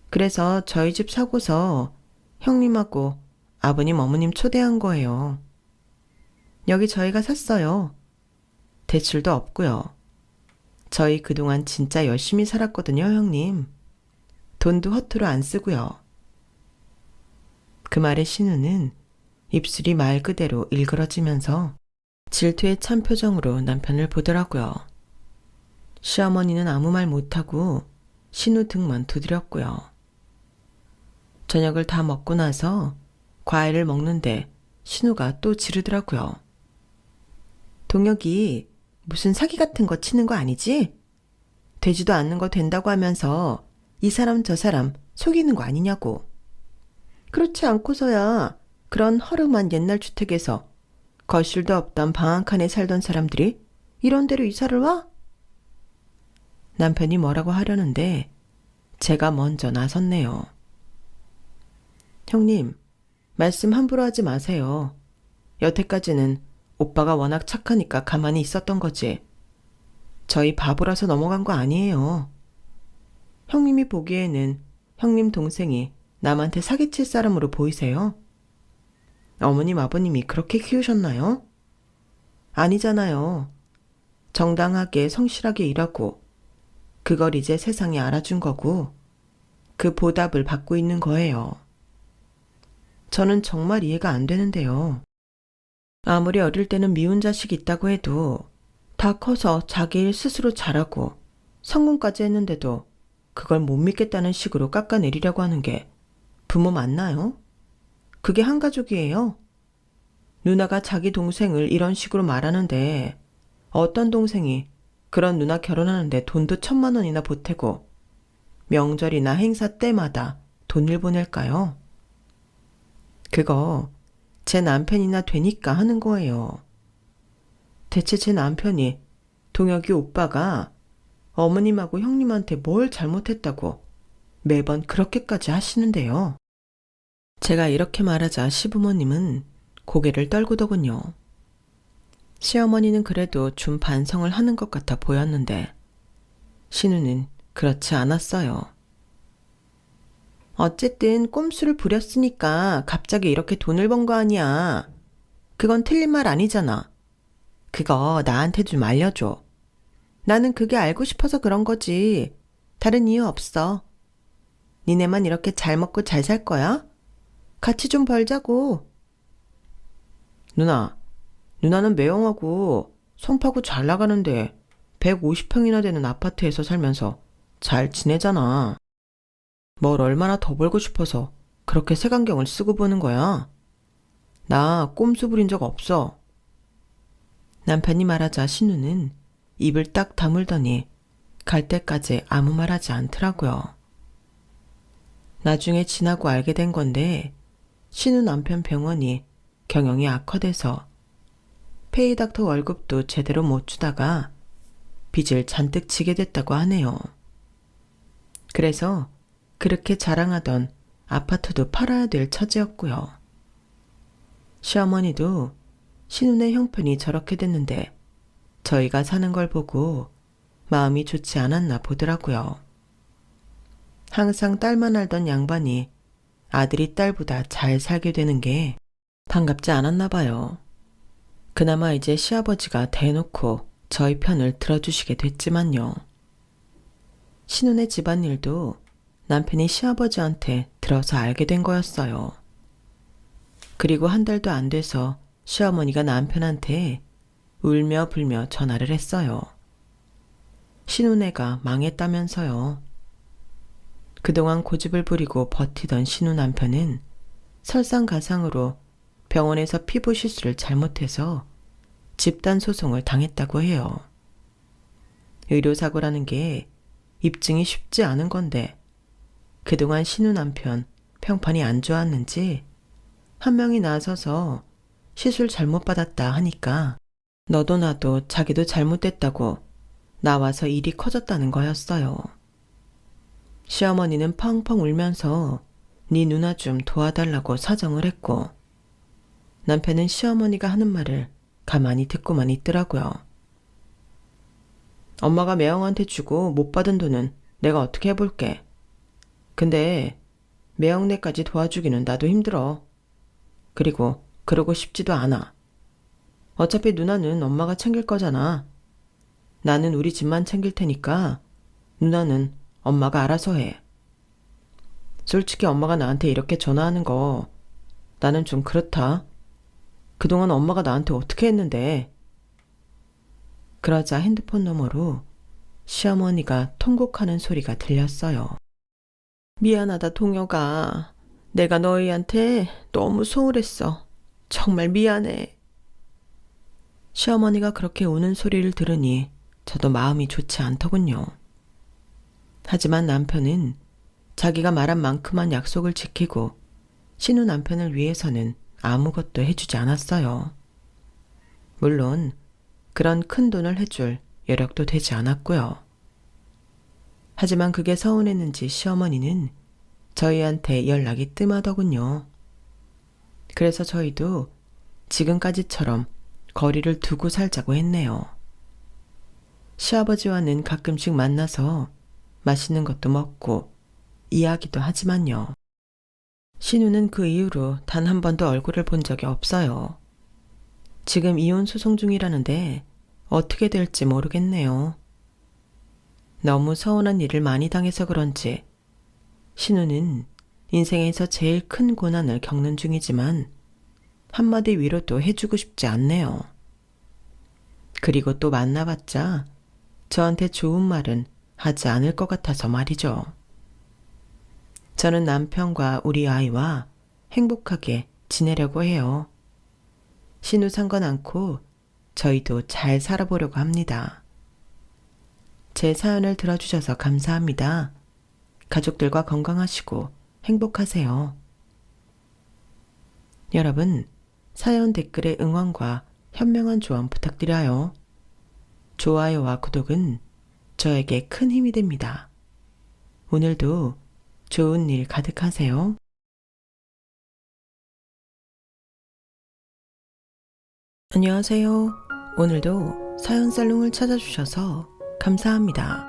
Speaker 1: 그래서 저희 집 사고서 형님하고 아버님, 어머님 초대한 거예요. 여기 저희가 샀어요. 대출도 없고요. 저희 그동안 진짜 열심히 살았거든요, 형님. 돈도 허투루 안 쓰고요. 그 말에 신우는 입술이 말 그대로 일그러지면서 질투에 찬 표정으로 남편을 보더라고요. 시어머니는 아무 말 못하고 신우 등만 두드렸고요. 저녁을 다 먹고 나서 과일을 먹는데 신우가 또 지르더라고요. 동혁이 무슨 사기 같은 거 치는 거 아니지? 되지도 않는 거 된다고 하면서 이 사람 저 사람 속이는 거 아니냐고. 그렇지 않고서야 그런 허름한 옛날 주택에서 거실도 없던 방 한 칸에 살던 사람들이 이런 데로 이사를 와? 남편이 뭐라고 하려는데 제가 먼저 나섰네요. 형님, 말씀 함부로 하지 마세요. 여태까지는 오빠가 워낙 착하니까 가만히 있었던 거지. 저희 바보라서 넘어간 거 아니에요. 형님이 보기에는 형님 동생이 남한테 사기칠 사람으로 보이세요? 어머님, 아버님이 그렇게 키우셨나요? 아니잖아요. 정당하게 성실하게 일하고 그걸 이제 세상이 알아준 거고 그 보답을 받고 있는 거예요. 저는 정말 이해가 안 되는데요. 아무리 어릴 때는 미운 자식이 있다고 해도 다 커서 자기 일 스스로 잘하고 성공까지 했는데도 그걸 못 믿겠다는 식으로 깎아내리려고 하는 게 부모 맞나요? 그게 한 가족이에요. 누나가 자기 동생을 이런 식으로 말하는데 어떤 동생이 그런 누나 결혼하는데 돈도 1,000만 원이나 보태고 명절이나 행사 때마다 돈을 보낼까요? 그거 제 남편이나 되니까 하는 거예요. 대체 제 남편이 동혁이 오빠가 어머님하고 형님한테 뭘 잘못했다고 매번 그렇게까지 하시는데요. 제가 이렇게 말하자 시부모님은 고개를 떨구더군요. 시어머니는 그래도 좀 반성을 하는 것 같아 보였는데 신우는 그렇지 않았어요. 어쨌든 꼼수를 부렸으니까 갑자기 이렇게 돈을 번 거 아니야. 그건 틀린 말 아니잖아. 그거 나한테 좀 알려줘. 나는 그게 알고 싶어서 그런 거지. 다른 이유 없어. 니네만 이렇게 잘 먹고 잘 살 거야? 같이 좀 벌자고. 누나는 매형하고 성파고 잘 나가는데 150평이나 되는 아파트에서 살면서 잘 지내잖아. 뭘 얼마나 더 벌고 싶어서 그렇게 색안경을 쓰고 보는 거야? 나 꼼수 부린 적 없어. 남편이 말하자 신우는 입을 딱 다물더니 갈 때까지 아무 말 하지 않더라고요. 나중에 지나고 알게 된 건데 신우 남편 병원이 경영이 악화돼서 페이닥터 월급도 제대로 못 주다가 빚을 잔뜩 지게 됐다고 하네요. 그래서 그렇게 자랑하던 아파트도 팔아야 될 처지였고요. 시어머니도 신우네 형편이 저렇게 됐는데 저희가 사는 걸 보고 마음이 좋지 않았나 보더라고요. 항상 딸만 알던 양반이 아들이 딸보다 잘 살게 되는 게 반갑지 않았나 봐요. 그나마 이제 시아버지가 대놓고 저희 편을 들어주시게 됐지만요. 신우네 집안일도 남편이 시아버지한테 들어서 알게 된 거였어요. 그리고 한 달도 안 돼서 시어머니가 남편한테 울며 불며 전화를 했어요. 신우네가 망했다면서요. 그동안 고집을 부리고 버티던 신우 남편은 설상가상으로 병원에서 피부 시술을 잘못해서 집단 소송을 당했다고 해요. 의료사고라는 게 입증이 쉽지 않은 건데 그동안 신우 남편 평판이 안 좋았는지 한 명이 나서서 시술 잘못 받았다 하니까 너도 나도 자기도 잘못됐다고 나와서 일이 커졌다는 거였어요. 시어머니는 펑펑 울면서 네 누나 좀 도와달라고 사정을 했고 남편은 시어머니가 하는 말을 가만히 듣고만 있더라고요. 엄마가 매형한테 주고 못 받은 돈은 내가 어떻게 해볼게. 근데 매형네까지 도와주기는 나도 힘들어. 그리고 그러고 싶지도 않아. 어차피 누나는 엄마가 챙길 거잖아. 나는 우리 집만 챙길 테니까 누나는 엄마가 알아서 해. 솔직히 엄마가 나한테 이렇게 전화하는 거 나는 좀 그렇다. 그동안 엄마가 나한테 어떻게 했는데. 그러자 핸드폰 너머로 시어머니가 통곡하는 소리가 들렸어요. 미안하다 동혁아. 내가 너희한테 너무 소홀했어. 정말 미안해. 시어머니가 그렇게 우는 소리를 들으니 저도 마음이 좋지 않더군요. 하지만 남편은 자기가 말한 만큼만 약속을 지키고 신우 남편을 위해서는 아무것도 해주지 않았어요. 물론 그런 큰 돈을 해줄 여력도 되지 않았고요. 하지만 그게 서운했는지 시어머니는 저희한테 연락이 뜸하더군요. 그래서 저희도 지금까지처럼 거리를 두고 살자고 했네요. 시아버지와는 가끔씩 만나서 맛있는 것도 먹고 이야기도 하지만요. 신우는 그 이후로 단 한 번도 얼굴을 본 적이 없어요. 지금 이혼 소송 중이라는데 어떻게 될지 모르겠네요. 너무 서운한 일을 많이 당해서 그런지 신우는 인생에서 제일 큰 고난을 겪는 중이지만 한마디 위로도 해주고 싶지 않네요. 그리고 또 만나봤자 저한테 좋은 말은 하지 않을 것 같아서 말이죠. 저는 남편과 우리 아이와 행복하게 지내려고 해요. 신우 상관 않고 저희도 잘 살아보려고 합니다. 제 사연을 들어주셔서 감사합니다. 가족들과 건강하시고 행복하세요. 여러분, 사연 댓글에 응원과 현명한 조언 부탁드려요. 좋아요와 구독은 저에게 큰 힘이 됩니다. 오늘도 좋은 일 가득하세요. 안녕하세요. 오늘도 사연 살롱을 찾아주셔서 감사합니다.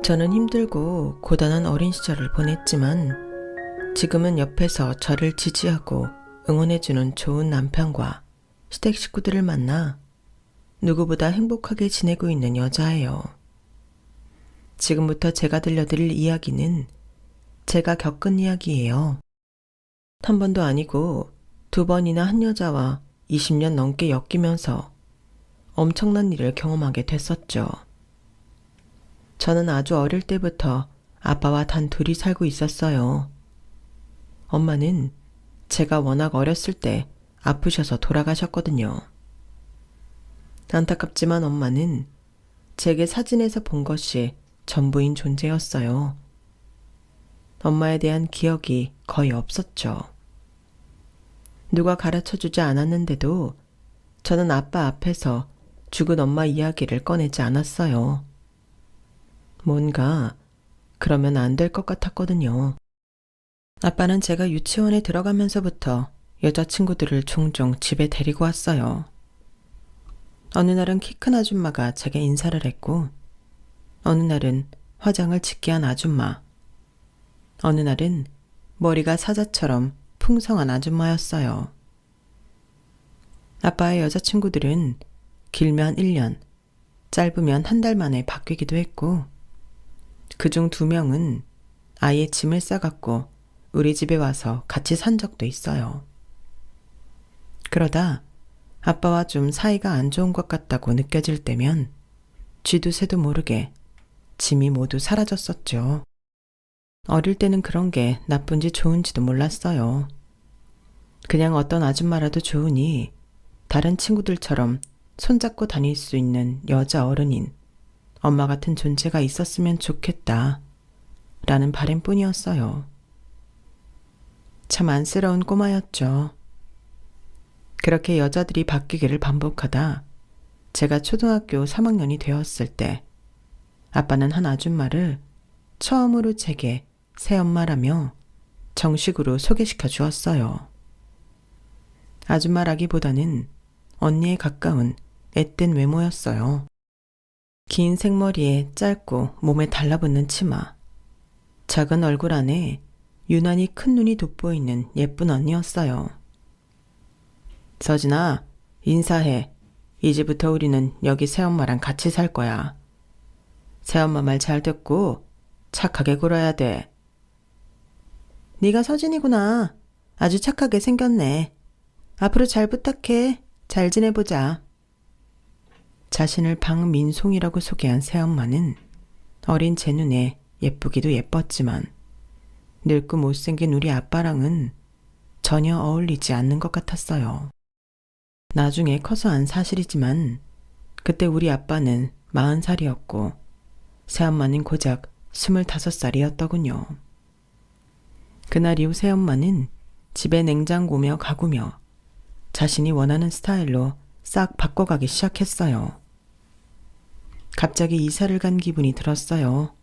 Speaker 1: 저는 힘들고 고단한 어린 시절을 보냈지만 지금은 옆에서 저를 지지하고 응원해주는 좋은 남편과 시댁 식구들을 만나 누구보다 행복하게 지내고 있는 여자예요. 지금부터 제가 들려드릴 이야기는 제가 겪은 이야기예요. 한 번도 아니고 2번이나 한 여자와 20년 넘게 엮이면서 엄청난 일을 경험하게 됐었죠. 저는 아주 어릴 때부터 아빠와 단 둘이 살고 있었어요. 엄마는 제가 워낙 어렸을 때 아프셔서 돌아가셨거든요. 안타깝지만 엄마는 제게 사진에서 본 것이 전부인 존재였어요. 엄마에 대한 기억이 거의 없었죠. 누가 가르쳐주지 않았는데도 저는 아빠 앞에서 죽은 엄마 이야기를 꺼내지 않았어요. 뭔가 그러면 안 될 것 같았거든요. 아빠는 제가 유치원에 들어가면서부터 여자친구들을 종종 집에 데리고 왔어요. 어느 날은 키 큰 아줌마가 제게 인사를 했고, 어느 날은 화장을 짙게 한 아줌마, 어느 날은 머리가 사자처럼 풍성한 아줌마였어요. 아빠의 여자친구들은 길면 1년, 짧으면 한 달 만에 바뀌기도 했고, 그중 2명은 아예 짐을 싸갖고 우리 집에 와서 같이 산 적도 있어요. 그러다 아빠와 좀 사이가 안 좋은 것 같다고 느껴질 때면 쥐도 새도 모르게 짐이 모두 사라졌었죠. 어릴 때는 그런 게 나쁜지 좋은지도 몰랐어요. 그냥 어떤 아줌마라도 좋으니 다른 친구들처럼 손잡고 다닐 수 있는 여자 어른인 엄마 같은 존재가 있었으면 좋겠다 라는 바람뿐이었어요. 참 안쓰러운 꼬마였죠. 그렇게 여자들이 바뀌기를 반복하다 제가 초등학교 3학년이 되었을 때 아빠는 한 아줌마를 처음으로 제게 새엄마라며 정식으로 소개시켜 주었어요. 아줌마라기보다는 언니에 가까운 앳된 외모였어요. 긴 생머리에 짧고 몸에 달라붙는 치마, 작은 얼굴 안에 유난히 큰 눈이 돋보이는 예쁜 언니였어요. 서진아, 인사해. 이제부터 우리는 여기 새엄마랑 같이 살 거야. 새엄마 말 잘 듣고 착하게 굴어야 돼. 네가 서진이구나. 아주 착하게 생겼네. 앞으로 잘 부탁해. 잘 지내보자. 자신을 박민송이라고 소개한 새엄마는 어린 제 눈에 예쁘기도 예뻤지만 늙고 못생긴 우리 아빠랑은 전혀 어울리지 않는 것 같았어요. 나중에 커서 안 사실이지만 그때 우리 아빠는 40살이었고 새엄마는 고작 25살이었더군요. 그날 이후 새엄마는 집에 냉장고며 가구며 자신이 원하는 스타일로 싹 바꿔가기 시작했어요. 갑자기 이사를 간 기분이 들었어요.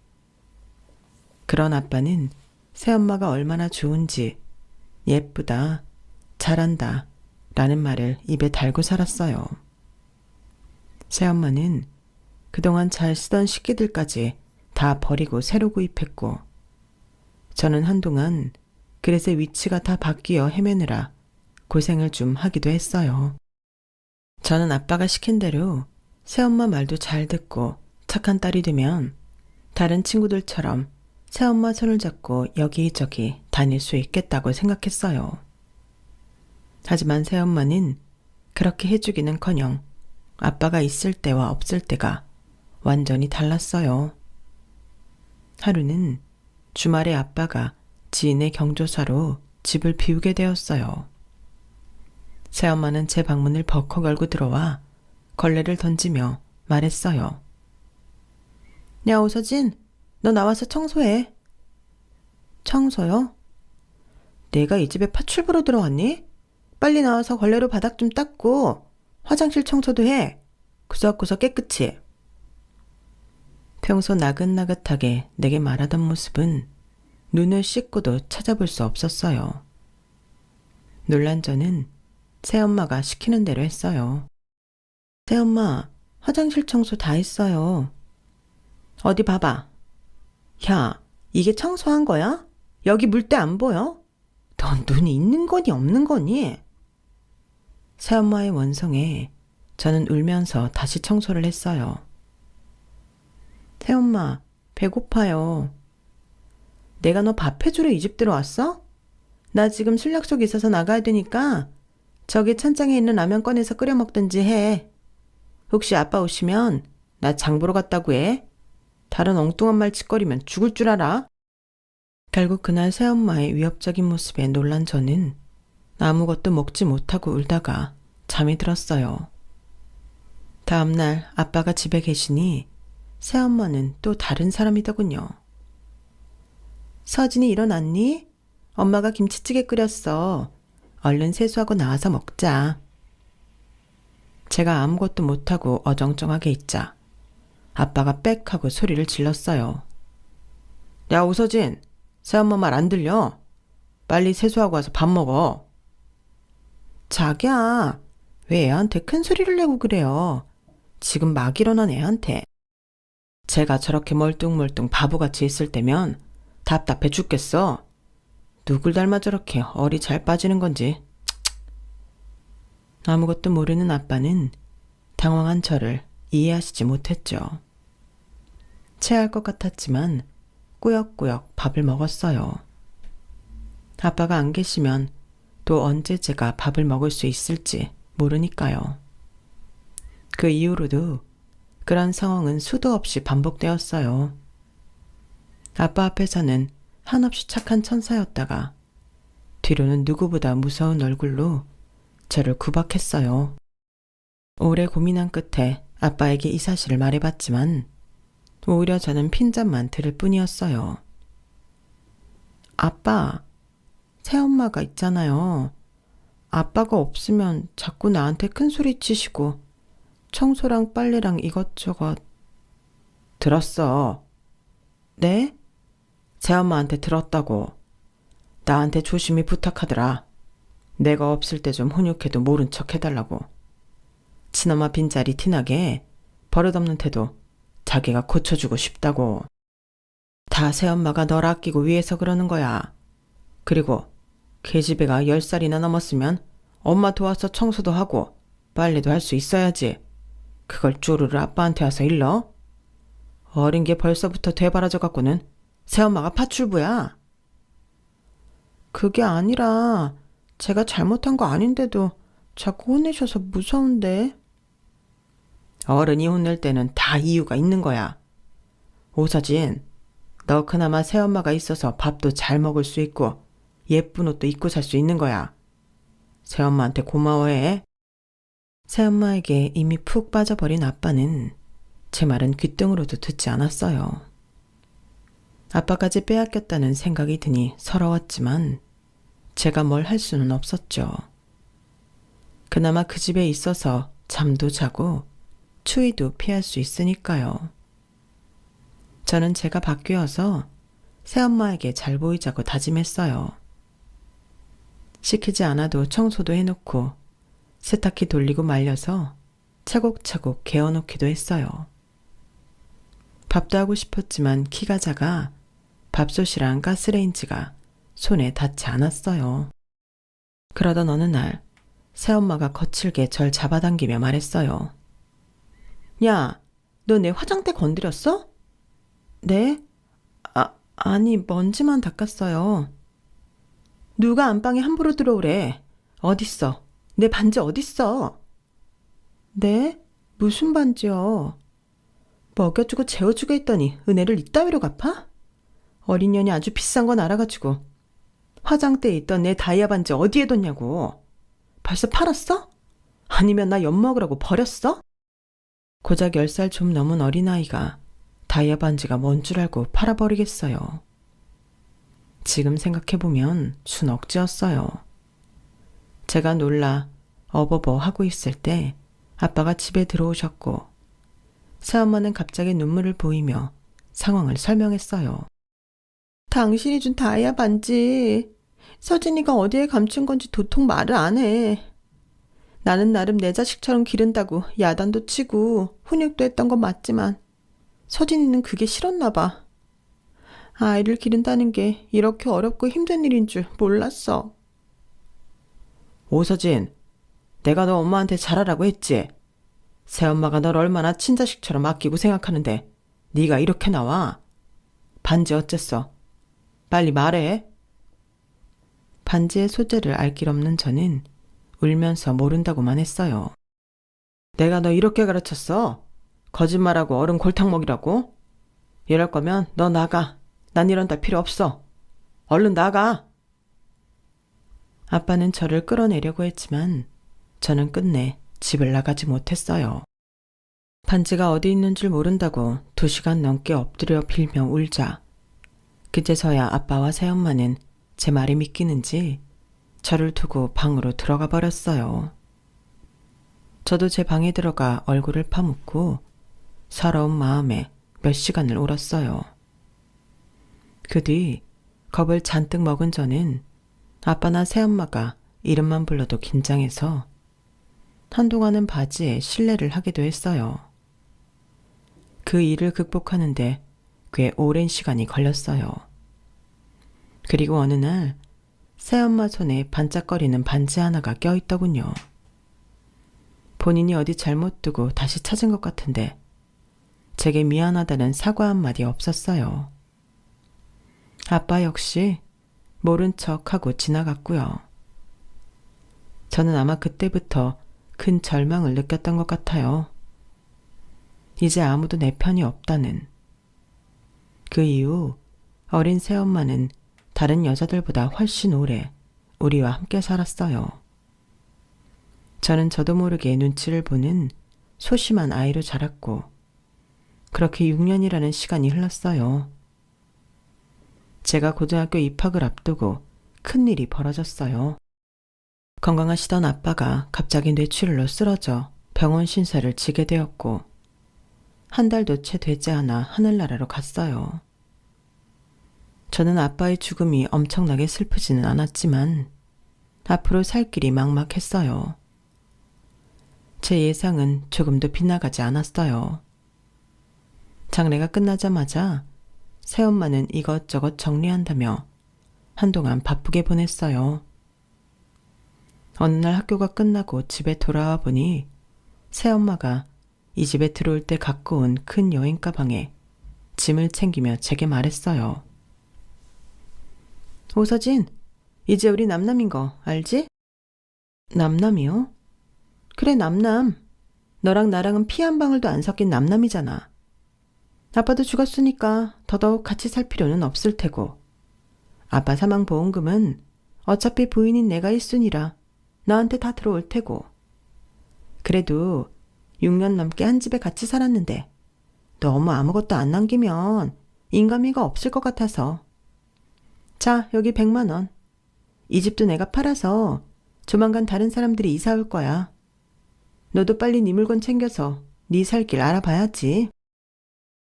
Speaker 1: 그런 아빠는 새엄마가 얼마나 좋은지 예쁘다, 잘한다 라는 말을 입에 달고 살았어요. 새엄마는 그동안 잘 쓰던 식기들까지 다 버리고 새로 구입했고 저는 한동안 그릇의 위치가 다 바뀌어 헤매느라 고생을 좀 하기도 했어요. 저는 아빠가 시킨 대로 새엄마 말도 잘 듣고 착한 딸이 되면 다른 친구들처럼 새엄마 손을 잡고 여기저기 다닐 수 있겠다고 생각했어요. 하지만 새엄마는 그렇게 해주기는커녕 아빠가 있을 때와 없을 때가 완전히 달랐어요. 하루는 주말에 아빠가 지인의 경조사로 집을 비우게 되었어요. 새엄마는 제 방문을 벌컥 열고 들어와 걸레를 던지며 말했어요. 야, 오서진, 너 나와서 청소해. 청소요? 내가 이 집에 파출부로 들어왔니? 빨리 나와서 걸레로 바닥 좀 닦고 화장실 청소도 해. 구석구석 깨끗이. 평소 나긋나긋하게 내게 말하던 모습은 눈을 씻고도 찾아볼 수 없었어요. 놀란 저는 새엄마가 시키는 대로 했어요. 새엄마, 화장실 청소 다 했어요. 어디 봐봐. 야, 이게 청소한 거야? 여기 물때 안 보여? 넌 눈이 있는 거니 없는 거니? 새엄마의 원성에 저는 울면서 다시 청소를 했어요. 새엄마, 배고파요. 내가 너 밥 해주러 이 집 들어왔어? 나 지금 술 약속 있어서 나가야 되니까 저기 찬장에 있는 라면 꺼내서 끓여 먹든지 해. 혹시 아빠 오시면 나 장 보러 갔다고 해. 다른 엉뚱한 말 짓거리면 죽을 줄 알아. 결국 그날 새엄마의 위협적인 모습에 놀란 저는 아무것도 먹지 못하고 울다가 잠이 들었어요. 다음날 아빠가 집에 계시니 새엄마는 또 다른 사람이더군요. 서진이 일어났니? 엄마가 김치찌개 끓였어. 얼른 세수하고 나와서 먹자. 제가 아무것도 못하고 어정쩡하게 있자 아빠가 빽 하고 소리를 질렀어요. 야, 오서진, 새엄마 말 안 들려? 빨리 세수하고 와서 밥 먹어. 자기야, 왜 애한테 큰 소리를 내고 그래요? 지금 막 일어난 애한테. 제가 저렇게 멀뚱멀뚱 바보같이 있을 때면 답답해 죽겠어. 누굴 닮아 저렇게 얼이 잘 빠지는 건지. 아무것도 모르는 아빠는 당황한 저를 이해하시지 못했죠. 체할 것 같았지만 꾸역꾸역 밥을 먹었어요. 아빠가 안 계시면 또 언제 제가 밥을 먹을 수 있을지 모르니까요. 그 이후로도 그런 상황은 수도 없이 반복되었어요. 아빠 앞에서는 한없이 착한 천사였다가 뒤로는 누구보다 무서운 얼굴로 저를 구박했어요. 오래 고민한 끝에 아빠에게 이 사실을 말해봤지만 오히려 저는 핀잔만 들을 뿐이었어요. 아빠, 새엄마가 있잖아요. 아빠가 없으면 자꾸 나한테 큰 소리 치시고 청소랑 빨래랑 이것저것. 들었어. 네? 새엄마한테 들었다고. 나한테 조심히 부탁하더라. 내가 없을 때 좀 훈육해도 모른 척 해달라고. 친엄마 빈자리 티나게 버릇없는 태도 자기가 고쳐주고 싶다고. 다 새엄마가 널 아끼고 위해서 그러는 거야. 그리고 계집애가 10살이나 넘었으면 엄마 도와서 청소도 하고 빨래도 할 수 있어야지. 그걸 쪼르르 아빠한테 와서 일러? 어린 게 벌써부터 되바라져 갖고는 새엄마가 파출부야. 그게 아니라 제가 잘못한 거 아닌데도 자꾸 혼내셔서 무서운데. 어른이 혼낼 때는 다 이유가 있는 거야. 오서진, 너 그나마 새엄마가 있어서 밥도 잘 먹을 수 있고 예쁜 옷도 입고 살 수 있는 거야. 새엄마한테 고마워해. 새엄마에게 이미 푹 빠져버린 아빠는 제 말은 귓등으로도 듣지 않았어요. 아빠까지 빼앗겼다는 생각이 드니 서러웠지만 제가 뭘 할 수는 없었죠. 그나마 그 집에 있어서 잠도 자고 추위도 피할 수 있으니까요. 저는 제가 바뀌어서 새엄마에게 잘 보이자고 다짐했어요. 시키지 않아도 청소도 해놓고 세탁기 돌리고 말려서 차곡차곡 개어놓기도 했어요. 밥도 하고 싶었지만 키가 작아 밥솥이랑 가스레인지가 손에 닿지 않았어요. 그러던 어느 날 새엄마가 거칠게 절 잡아당기며 말했어요. 야, 너 내 화장대 건드렸어? 네? 아니, 먼지만 닦았어요. 누가 안방에 함부로 들어오래? 어딨어? 내 반지 어딨어? 네? 무슨 반지요? 먹여주고 재워주고 했더니 은혜를 이따위로 갚아? 어린 년이 아주 비싼 건 알아가지고 화장대에 있던 내 다이아 반지 어디에 뒀냐고. 벌써 팔았어? 아니면 나 엿먹으라고 버렸어? 고작 10살 좀 넘은 어린아이가 다이아 반지가 뭔 줄 알고 팔아버리겠어요. 지금 생각해보면 순 억지였어요. 제가 놀라 어버버 하고 있을 때 아빠가 집에 들어오셨고 새엄마는 갑자기 눈물을 보이며 상황을 설명했어요. 당신이 준 다이아 반지 서진이가 어디에 감춘 건지 도통 말을 안 해. 나는 나름 내 자식처럼 기른다고 야단도 치고 훈육도 했던 건 맞지만 서진이는 그게 싫었나 봐. 아이를 기른다는 게 이렇게 어렵고 힘든 일인 줄 몰랐어. 오서진, 내가 너 엄마한테 잘하라고 했지? 새엄마가 널 얼마나 친자식처럼 아끼고 생각하는데 네가 이렇게 나와? 반지 어쨌어? 빨리 말해. 반지의 소재를 알 길 없는 저는 울면서 모른다고만 했어요. 내가 너 이렇게 가르쳤어? 거짓말하고 어른 골탕 먹이라고? 이럴 거면 너 나가. 난 이런 딸 필요 없어. 얼른 나가. 아빠는 저를 끌어내려고 했지만 저는 끝내 집을 나가지 못했어요. 반지가 어디 있는 줄 모른다고 2시간 넘게 엎드려 빌며 울자 그제서야 아빠와 새엄마는 제 말이 믿기는지 저를 두고 방으로 들어가 버렸어요. 저도 제 방에 들어가 얼굴을 파묻고 서러운 마음에 몇 시간을 울었어요. 그 뒤 겁을 잔뜩 먹은 저는 아빠나 새엄마가 이름만 불러도 긴장해서 한동안은 바지에 실례를 하기도 했어요. 그 일을 극복하는데 꽤 오랜 시간이 걸렸어요. 그리고 어느 날 새엄마 손에 반짝거리는 반지 하나가 껴있더군요. 본인이 어디 잘못 두고 다시 찾은 것 같은데 제게 미안하다는 사과 한마디 없었어요. 아빠 역시 모른 척하고 지나갔고요. 저는 아마 그때부터 큰 절망을 느꼈던 것 같아요. 이제 아무도 내 편이 없다는. 그 이후 어린 새엄마는 다른 여자들보다 훨씬 오래 우리와 함께 살았어요. 저는 저도 모르게 눈치를 보는 소심한 아이로 자랐고 그렇게 6년이라는 시간이 흘렀어요. 제가 고등학교 입학을 앞두고 큰일이 벌어졌어요. 건강하시던 아빠가 갑자기 뇌출혈로 쓰러져 병원 신세를 지게 되었고 한 달도 채 되지 않아 하늘나라로 갔어요. 저는 아빠의 죽음이 엄청나게 슬프지는 않았지만 앞으로 살 길이 막막했어요. 제 예상은 조금도 빗나가지 않았어요. 장례가 끝나자마자 새엄마는 이것저것 정리한다며 한동안 바쁘게 보냈어요. 어느 날 학교가 끝나고 집에 돌아와 보니 새엄마가 이 집에 들어올 때 갖고 온 큰 여행 가방에 짐을 챙기며 제게 말했어요. 오서진, 이제 우리 남남인 거 알지? 남남이요? 그래, 남남. 너랑 나랑은 피 한 방울도 안 섞인 남남이잖아. 아빠도 죽었으니까 더더욱 같이 살 필요는 없을 테고 아빠 사망보험금은 어차피 부인인 내가 1순위라 나한테 다 들어올 테고 그래도 6년 넘게 한 집에 같이 살았는데 너무 아무것도 안 남기면 인간미가 없을 것 같아서 자, 여기 100만 원. 이 집도 내가 팔아서 조만간 다른 사람들이 이사 올 거야. 너도 빨리 네 물건 챙겨서 네 살 길 알아봐야지.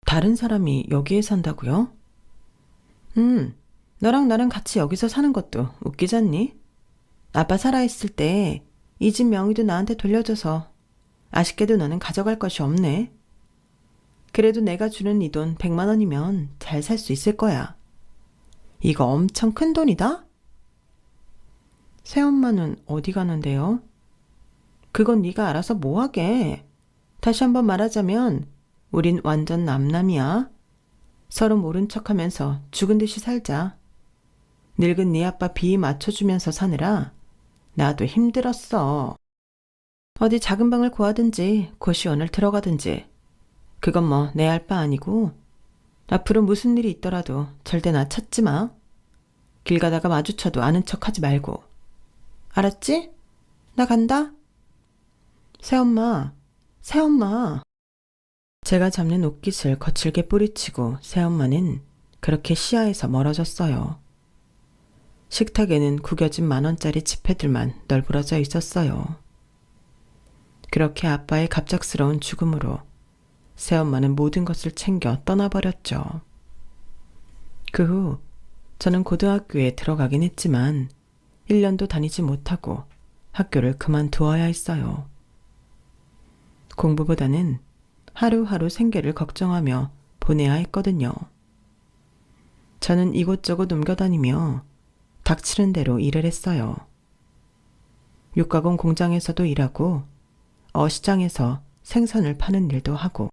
Speaker 1: 다른 사람이 여기에 산다고요? 너랑 나랑 같이 여기서 사는 것도 웃기잖니? 아빠 살아있을 때 이 집 명의도 나한테 돌려줘서 아쉽게도 너는 가져갈 것이 없네. 그래도 내가 주는 이 돈 100만 원이면 잘 살 수 있을 거야. 이거 엄청 큰 돈이다? 새엄마는 어디 가는데요? 그건 네가 알아서 뭐하게. 다시 한번 말하자면 우린 완전 남남이야. 서로 모른 척하면서 죽은 듯이 살자. 늙은 네 아빠 비 맞춰주면서 사느라 나도 힘들었어. 어디 작은 방을 구하든지 고시원을 들어가든지 그건 뭐 내 알 바 아니고 앞으로 무슨 일이 있더라도 절대 나 찾지 마. 길 가다가 마주쳐도 아는 척 하지 말고. 알았지? 나 간다. 새엄마, 새엄마. 제가 잡는 옷깃을 거칠게 뿌리치고 새엄마는 그렇게 시야에서 멀어졌어요. 식탁에는 구겨진 10,000원짜리 지폐들만 널브러져 있었어요. 그렇게 아빠의 갑작스러운 죽음으로 새엄마는 모든 것을 챙겨 떠나버렸죠. 그 후 저는 고등학교에 들어가긴 했지만 1년도 다니지 못하고 학교를 그만두어야 했어요. 공부보다는 하루하루 생계를 걱정하며 보내야 했거든요. 저는 이곳저곳 옮겨다니며 닥치는 대로 일을 했어요. 육가공 공장에서도 일하고 어시장에서 생선을 파는 일도 하고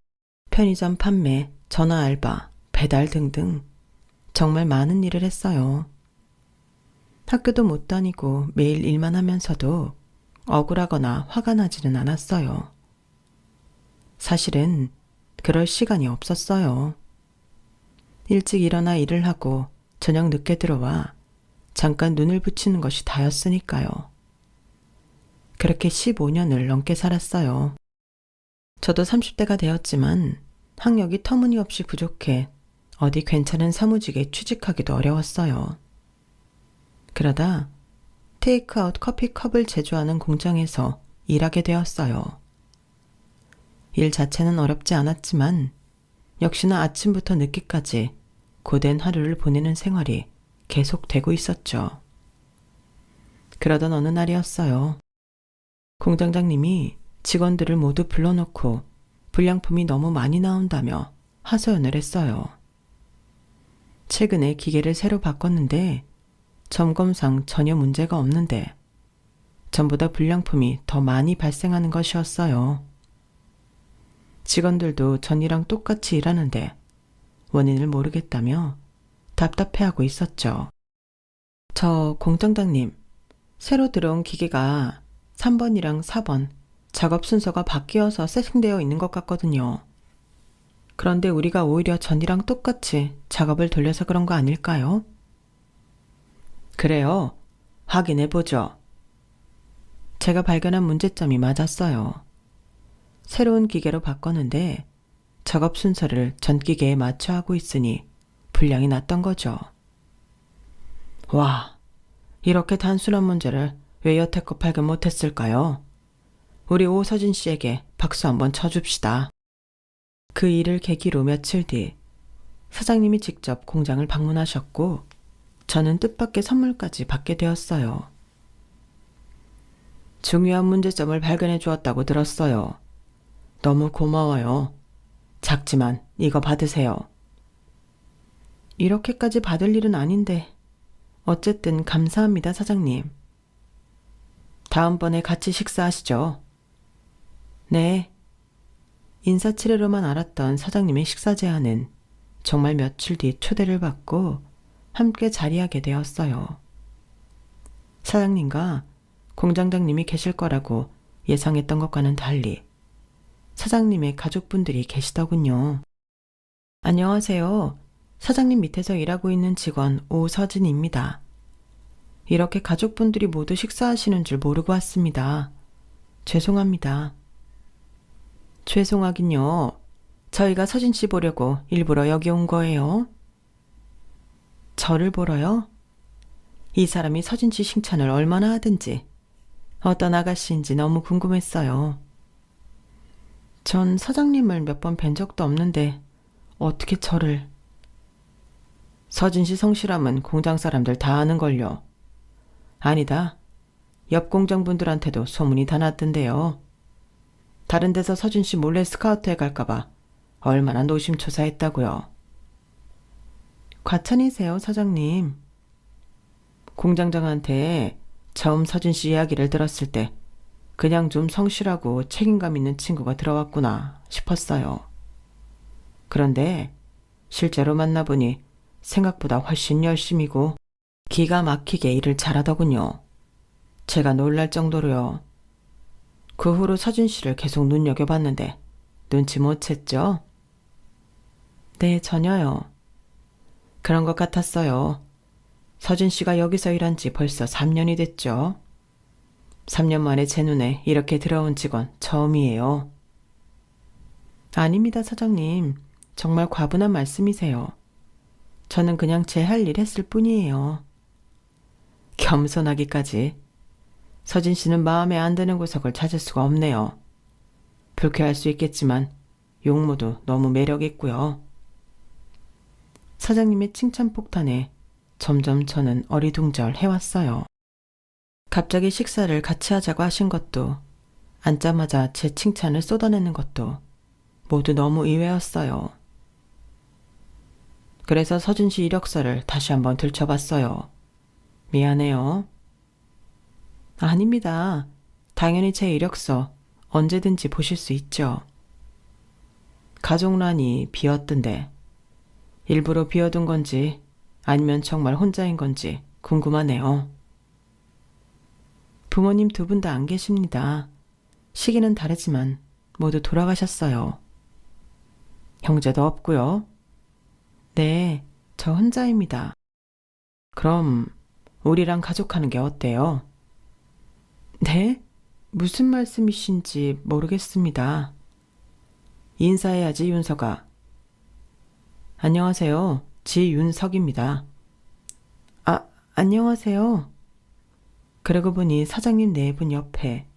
Speaker 1: 편의점 판매, 전화 알바, 배달 등등 정말 많은 일을 했어요. 학교도 못 다니고 매일 일만 하면서도 억울하거나 화가 나지는 않았어요. 사실은 그럴 시간이 없었어요. 일찍 일어나 일을 하고 저녁 늦게 들어와 잠깐 눈을 붙이는 것이 다였으니까요. 그렇게 15년을 넘게 살았어요. 저도 30대가 되었지만 학력이 터무니없이 부족해 어디 괜찮은 사무직에 취직하기도 어려웠어요. 그러다 테이크아웃 커피컵을 제조하는 공장에서 일하게 되었어요. 일 자체는 어렵지 않았지만 역시나 아침부터 늦게까지 고된 하루를 보내는 생활이 계속되고 있었죠. 그러던 어느 날이었어요. 공장장님이 직원들을 모두 불러놓고 불량품이 너무 많이 나온다며 하소연을 했어요. 최근에 기계를 새로 바꿨는데 점검상 전혀 문제가 없는데 전보다 불량품이 더 많이 발생하는 것이었어요. 직원들도 전이랑 똑같이 일하는데 원인을 모르겠다며 답답해하고 있었죠. 저 공장장님, 새로 들어온 기계가 3번이랑 4번 작업 순서가 바뀌어서 세팅되어 있는 것 같거든요. 그런데 우리가 오히려 전이랑 똑같이 작업을 돌려서 그런 거 아닐까요? 그래요. 확인해보죠. 제가 발견한 문제점이 맞았어요. 새로운 기계로 바꿨는데 작업 순서를 전 기계에 맞춰 하고 있으니 불량이 났던 거죠. 와, 이렇게 단순한 문제를 왜 여태껏 발견 못했을까요? 우리 오서진 씨에게 박수 한번 쳐줍시다. 그 일을 계기로 며칠 뒤 사장님이 직접 공장을 방문하셨고 저는 뜻밖의 선물까지 받게 되었어요. 중요한 문제점을 발견해 주었다고 들었어요. 너무 고마워요. 작지만 이거 받으세요. 이렇게까지 받을 일은 아닌데 어쨌든 감사합니다, 사장님. 다음번에 같이 식사하시죠. 네. 인사치레로만 알았던 사장님의 식사 제안은 정말 며칠 뒤 초대를 받고 함께 자리하게 되었어요. 사장님과 공장장님이 계실 거라고 예상했던 것과는 달리 사장님의 가족분들이 계시더군요. 안녕하세요. 사장님 밑에서 일하고 있는 직원 오서진입니다. 이렇게 가족분들이 모두 식사하시는 줄 모르고 왔습니다. 죄송합니다. 죄송하긴요. 저희가 서진 씨 보려고 일부러 여기 온 거예요. 저를 보러요? 이 사람이 서진 씨 칭찬을 얼마나 하든지 어떤 아가씨인지 너무 궁금했어요. 전 사장님을 몇 번 뵌 적도 없는데 어떻게 저를... 서진 씨 성실함은 공장 사람들 다 아는걸요. 아니다. 옆 공장 분들한테도 소문이 다 났던데요. 다른 데서 서진 씨 몰래 스카우트해 갈까봐 얼마나 노심초사했다고요. 과찬이세요, 사장님. 공장장한테 처음 서진 씨 이야기를 들었을 때 그냥 좀 성실하고 책임감 있는 친구가 들어왔구나 싶었어요. 그런데 실제로 만나보니 생각보다 훨씬 열심이고 기가 막히게 일을 잘하더군요. 제가 놀랄 정도로요. 그 후로 서진 씨를 계속 눈여겨봤는데 눈치 못 챘죠? 네, 전혀요. 그런 것 같았어요. 서진 씨가 여기서 일한 지 벌써 3년이 됐죠. 3년 만에 제 눈에 이렇게 들어온 직원 처음이에요. 아닙니다, 사장님. 정말 과분한 말씀이세요. 저는 그냥 제 할 일 했을 뿐이에요. 겸손하기까지. 서진 씨는 마음에 안 드는 구석을 찾을 수가 없네요. 불쾌할 수 있겠지만 용모도 너무 매력 있고요. 사장님의 칭찬 폭탄에 점점 저는 어리둥절해왔어요. 갑자기 식사를 같이 하자고 하신 것도, 앉자마자 제 칭찬을 쏟아내는 것도 모두 너무 의외였어요. 그래서 서진 씨 이력서를 다시 한번 들춰봤어요. 미안해요. 아닙니다. 당연히 제 이력서 언제든지 보실 수 있죠. 가족란이 비었던데 일부러 비워둔 건지 아니면 정말 혼자인 건지 궁금하네요. 부모님 두 분 다 안 계십니다. 시기는 다르지만 모두 돌아가셨어요. 형제도 없고요. 네, 저 혼자입니다. 그럼 우리랑 가족하는 게 어때요? 네? 무슨 말씀이신지 모르겠습니다. 인사해야지, 윤석아. 안녕하세요. 지윤석입니다. 아, 안녕하세요. 그러고 보니 사장님 네 분 옆에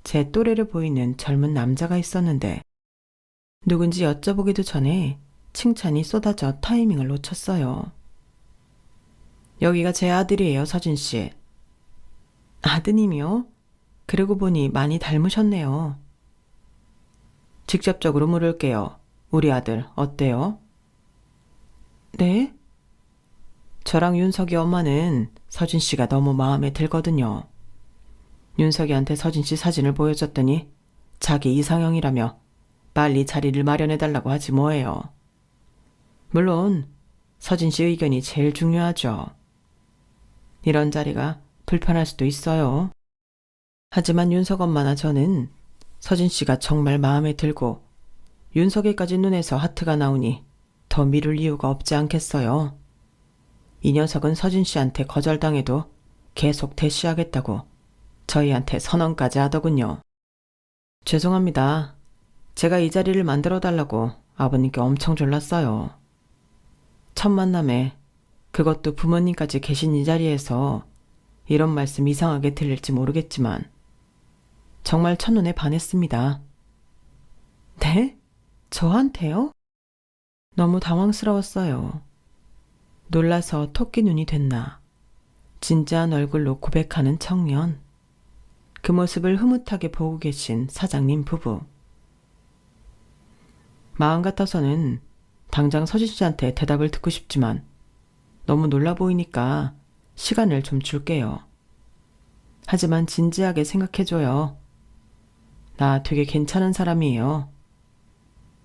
Speaker 1: 제 또래를 보이는 젊은 남자가 있었는데 누군지 여쭤보기도 전에 칭찬이 쏟아져 타이밍을 놓쳤어요. 여기가 제 아들이에요, 서진 씨. 아드님이요? 그러고 보니 많이 닮으셨네요. 직접적으로 물을게요. 우리 아들 어때요? 네? 저랑 윤석이 엄마는 서진 씨가 너무 마음에 들거든요. 윤석이한테 서진 씨 사진을 보여줬더니 자기 이상형이라며 빨리 자리를 마련해달라고 하지 뭐예요. 물론 서진 씨 의견이 제일 중요하죠. 이런 자리가 불편할 수도 있어요. 하지만 윤석 엄마나 저는 서진 씨가 정말 마음에 들고 윤석이까지 눈에서 하트가 나오니 더 미룰 이유가 없지 않겠어요. 이 녀석은 서진 씨한테 거절당해도 계속 대시하겠다고 저희한테 선언까지 하더군요. 죄송합니다. 제가 이 자리를 만들어달라고 아버님께 엄청 졸랐어요. 첫 만남에 그것도 부모님까지 계신 이 자리에서 이런 말씀 이상하게 들릴지 모르겠지만 정말 첫눈에 반했습니다. 네? 저한테요? 너무 당황스러웠어요. 놀라서 토끼 눈이 됐나. 진지한 얼굴로 고백하는 청년. 그 모습을 흐뭇하게 보고 계신 사장님 부부. 마음 같아서는 당장 서진 씨한테 대답을 듣고 싶지만 너무 놀라 보이니까 시간을 좀 줄게요. 하지만 진지하게 생각해줘요. 나 되게 괜찮은 사람이에요.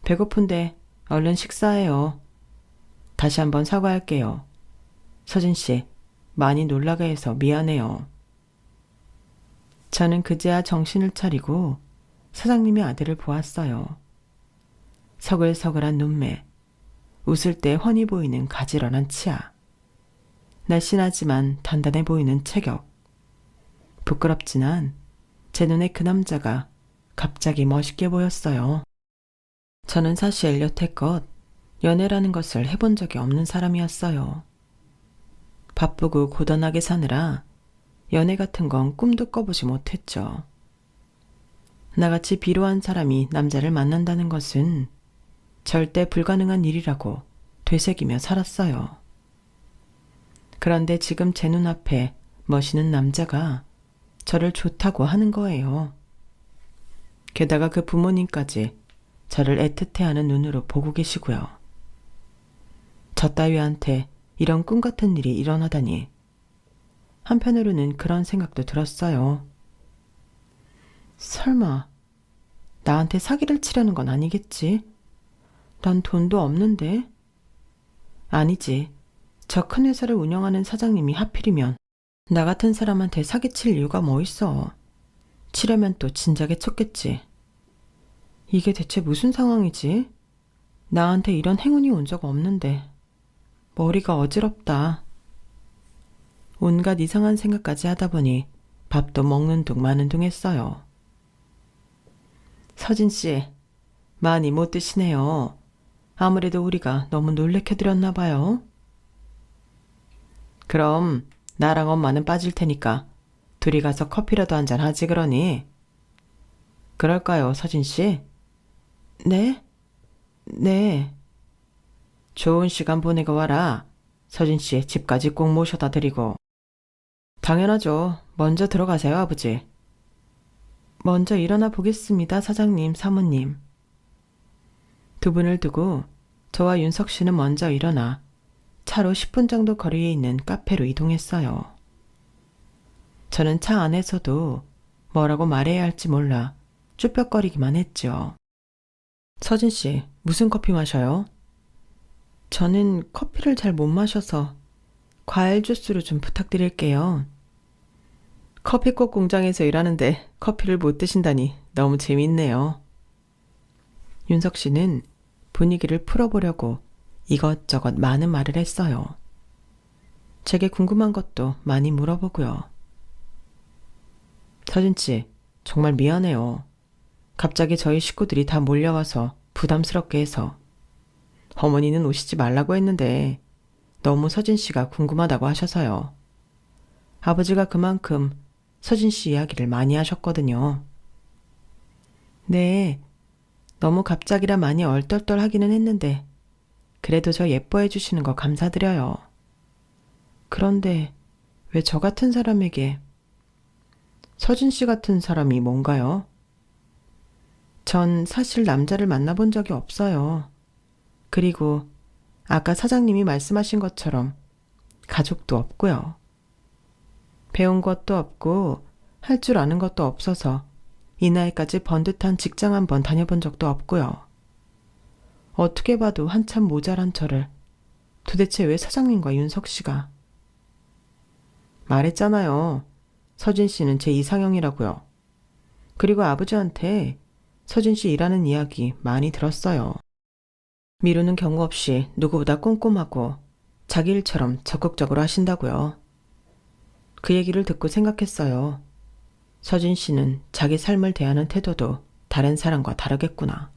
Speaker 1: 배고픈데 얼른 식사해요. 다시 한번 사과할게요. 서진 씨, 많이 놀라게 해서 미안해요. 저는 그제야 정신을 차리고 사장님의 아들을 보았어요. 서글서글한 눈매, 웃을 때 훤히 보이는 가지런한 치아, 날씬하지만 단단해 보이는 체격. 부끄럽진 않 제 눈에 그 남자가 갑자기 멋있게 보였어요. 저는 사실 여태껏 연애라는 것을 해본 적이 없는 사람이었어요. 바쁘고 고단하게 사느라 연애 같은 건 꿈도 꿔보지 못했죠. 나같이 비루한 사람이 남자를 만난다는 것은 절대 불가능한 일이라고 되새기며 살았어요. 그런데 지금 제 눈앞에 멋있는 남자가 저를 좋다고 하는 거예요. 게다가 그 부모님까지 저를 애틋해하는 눈으로 보고 계시고요. 저 따위한테 이런 꿈 같은 일이 일어나다니. 한편으로는 그런 생각도 들었어요. 설마 나한테 사기를 치려는 건 아니겠지? 난 돈도 없는데. 아니지. 저 큰 회사를 운영하는 사장님이 하필이면 나 같은 사람한테 사기칠 이유가 뭐 있어. 치려면 또 진작에 쳤겠지. 이게 대체 무슨 상황이지? 나한테 이런 행운이 온 적 없는데 머리가 어지럽다. 온갖 이상한 생각까지 하다 보니 밥도 먹는 둥 마는 둥 했어요. 서진 씨, 많이 못 드시네요. 아무래도 우리가 너무 놀래켜드렸나 봐요. 그럼 나랑 엄마는 빠질 테니까 둘이 가서 커피라도 한잔 하지 그러니? 그럴까요, 서진 씨? 네? 네. 좋은 시간 보내고 와라. 서진 씨 집까지 꼭 모셔다 드리고. 당연하죠. 먼저 들어가세요, 아버지. 먼저 일어나 보겠습니다, 사장님, 사모님. 두 분을 두고 저와 윤석 씨는 먼저 일어나 차로 10분 정도 거리에 있는 카페로 이동했어요. 저는 차 안에서도 뭐라고 말해야 할지 몰라 쭈뼛거리기만 했죠. 서진 씨, 무슨 커피 마셔요? 저는 커피를 잘 못 마셔서 과일 주스로 좀 부탁드릴게요. 커피꽃 공장에서 일하는데 커피를 못 드신다니 너무 재밌네요. 윤석 씨는 분위기를 풀어보려고 이것저것 많은 말을 했어요. 제게 궁금한 것도 많이 물어보고요. 서진 씨, 정말 미안해요. 갑자기 저희 식구들이 다 몰려와서 부담스럽게 해서. 어머니는 오시지 말라고 했는데 너무 서진 씨가 궁금하다고 하셔서요. 아버지가 그만큼 서진 씨 이야기를 많이 하셨거든요. 네, 너무 갑자기라 많이 얼떨떨 하기는 했는데 그래도 저 예뻐해 주시는 거 감사드려요. 그런데 왜 저 같은 사람에게 서진 씨 같은 사람이 뭔가요? 전 사실 남자를 만나본 적이 없어요. 그리고 아까 사장님이 말씀하신 것처럼 가족도 없고요. 배운 것도 없고 할 줄 아는 것도 없어서 이 나이까지 번듯한 직장 한번 다녀본 적도 없고요. 어떻게 봐도 한참 모자란 저를 도대체 왜 사장님과 윤석 씨가. 말했잖아요. 서진 씨는 제 이상형이라고요. 그리고 아버지한테 서진 씨 일하는 이야기 많이 들었어요. 미루는 경우 없이 누구보다 꼼꼼하고 자기 일처럼 적극적으로 하신다고요. 그 얘기를 듣고 생각했어요. 서진 씨는 자기 삶을 대하는 태도도 다른 사람과 다르겠구나.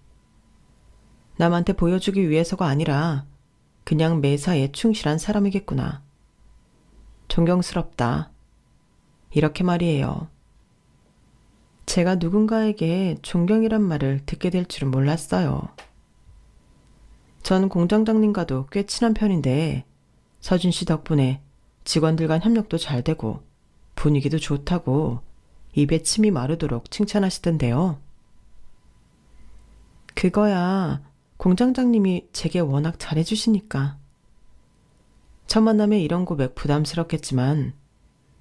Speaker 1: 남한테 보여주기 위해서가 아니라 그냥 매사에 충실한 사람이겠구나. 존경스럽다. 이렇게 말이에요. 제가 누군가에게 존경이란 말을 듣게 될 줄은 몰랐어요. 전 공장장님과도 꽤 친한 편인데 서진 씨 덕분에 직원들 간 협력도 잘 되고 분위기도 좋다고 입에 침이 마르도록 칭찬하시던데요. 그거야 공장장님이 제게 워낙 잘해주시니까. 첫 만남에 이런 고백 부담스럽겠지만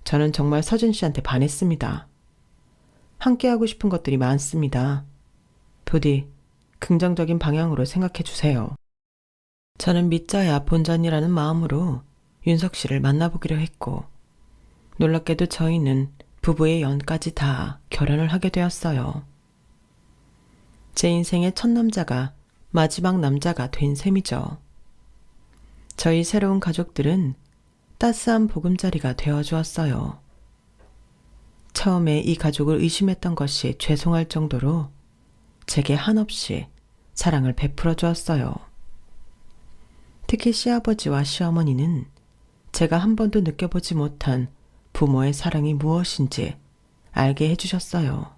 Speaker 1: 저는 정말 서진 씨한테 반했습니다. 함께하고 싶은 것들이 많습니다. 부디 긍정적인 방향으로 생각해 주세요. 저는 믿자야 본전이라는 마음으로 윤석 씨를 만나보기로 했고 놀랍게도 저희는 부부의 연까지 다 결혼을 하게 되었어요. 제 인생의 첫 남자가 마지막 남자가 된 셈이죠. 저희 새로운 가족들은 따스한 보금자리가 되어주었어요. 처음에 이 가족을 의심했던 것이 죄송할 정도로 제게 한없이 사랑을 베풀어 주었어요. 특히 시아버지와 시어머니는 제가 한 번도 느껴보지 못한 부모의 사랑이 무엇인지 알게 해주셨어요.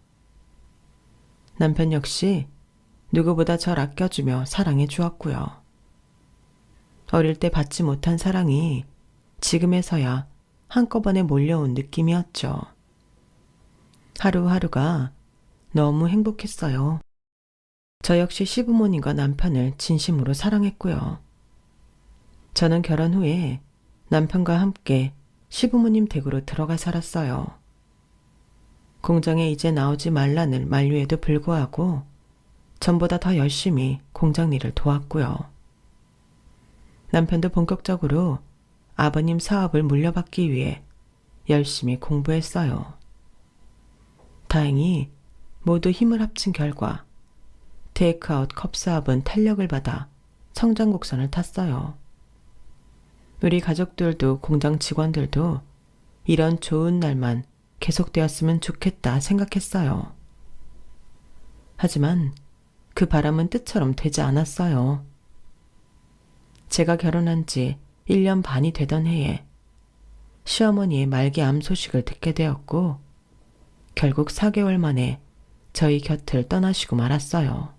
Speaker 1: 남편 역시 누구보다 절 아껴주며 사랑해 주었고요. 어릴 때 받지 못한 사랑이 지금에서야 한꺼번에 몰려온 느낌이었죠. 하루하루가 너무 행복했어요. 저 역시 시부모님과 남편을 진심으로 사랑했고요. 저는 결혼 후에 남편과 함께 시부모님 댁으로 들어가 살았어요. 공장에 이제 나오지 말라는 만류에도 불구하고 전보다 더 열심히 공장 일을 도왔고요. 남편도 본격적으로 아버님 사업을 물려받기 위해 열심히 공부했어요. 다행히 모두 힘을 합친 결과 테이크아웃 컵 사업은 탄력을 받아 성장 곡선을 탔어요. 우리 가족들도 공장 직원들도 이런 좋은 날만 계속되었으면 좋겠다 생각했어요. 하지만 그 바람은 뜻처럼 되지 않았어요. 제가 결혼한 지 1년 반이 되던 해에 시어머니의 말기암 소식을 듣게 되었고 결국 4개월 만에 저희 곁을 떠나시고 말았어요.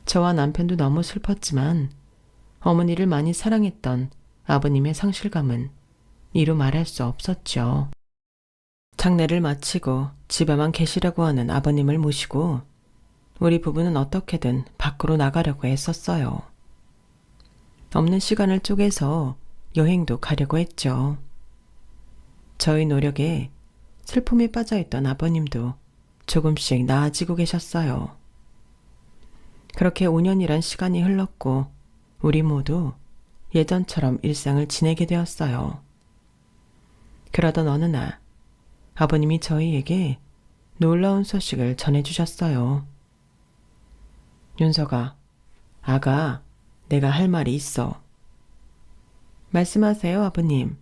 Speaker 1: 저와 남편도 너무 슬펐지만 어머니를 많이 사랑했던 아버님의 상실감은 이루 말할 수 없었죠. 장례를 마치고 집에만 계시려고 하는 아버님을 모시고 우리 부부는 어떻게든 밖으로 나가려고 애썼어요. 없는 시간을 쪼개서 여행도 가려고 했죠. 저희 노력에 슬픔에 빠져있던 아버님도 조금씩 나아지고 계셨어요. 그렇게 5년이란 시간이 흘렀고 우리 모두 예전처럼 일상을 지내게 되었어요. 그러던 어느 날 아버님이 저희에게 놀라운 소식을 전해주셨어요. 윤서가, 아가, 내가 할 말이 있어. 말씀하세요, 아버님.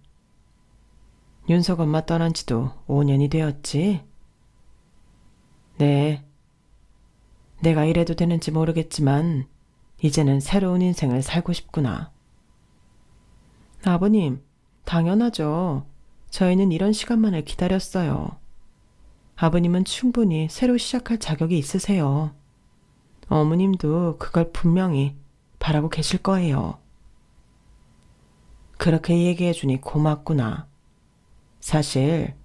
Speaker 1: 윤석 엄마 떠난 지도 5년이 되었지? 네. 내가 이래도 되는지 모르겠지만 이제는 새로운 인생을 살고 싶구나. 아버님, 당연하죠. 저희는 이런 시간만을 기다렸어요. 아버님은 충분히 새로 시작할 자격이 있으세요. 어머님도 그걸 분명히 바라고 계실 거예요. 그렇게 얘기해주니 고맙구나. 사실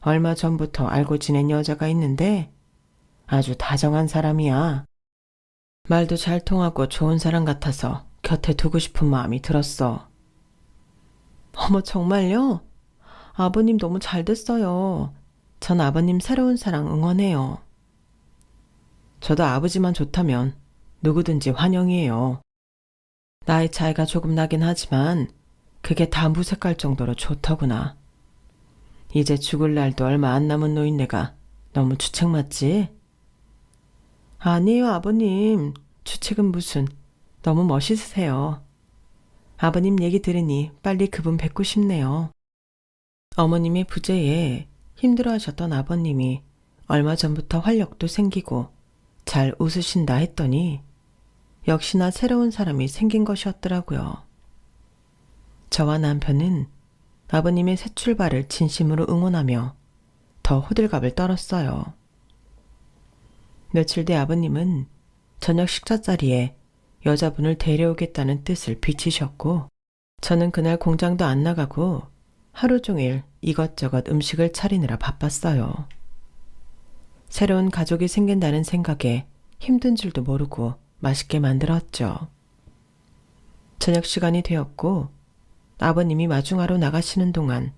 Speaker 1: 얼마 전부터 알고 지낸 여자가 있는데 아주 다정한 사람이야. 말도 잘 통하고 좋은 사람 같아서 곁에 두고 싶은 마음이 들었어. 어머, 정말요? 아버님 너무 잘 됐어요. 전 아버님 새로운 사랑 응원해요. 저도 아버지만 좋다면 누구든지 환영이에요. 나이 차이가 조금 나긴 하지만 그게 다 무색할 정도로 좋더구나. 이제 죽을 날도 얼마 안 남은 노인네가 너무 주책 맞지? 아니에요, 아버님. 주책은 무슨. 너무 멋있으세요. 아버님 얘기 들으니 빨리 그분 뵙고 싶네요. 어머님의 부재에 힘들어하셨던 아버님이 얼마 전부터 활력도 생기고 잘 웃으신다 했더니 역시나 새로운 사람이 생긴 것이었더라고요. 저와 남편은 아버님의 새 출발을 진심으로 응원하며 더 호들갑을 떨었어요. 며칠 뒤 아버님은 저녁 식사 자리에 여자분을 데려오겠다는 뜻을 비치셨고 저는 그날 공장도 안 나가고 하루 종일 이것저것 음식을 차리느라 바빴어요. 새로운 가족이 생긴다는 생각에 힘든 줄도 모르고 맛있게 만들었죠. 저녁 시간이 되었고 아버님이 마중하러 나가시는 동안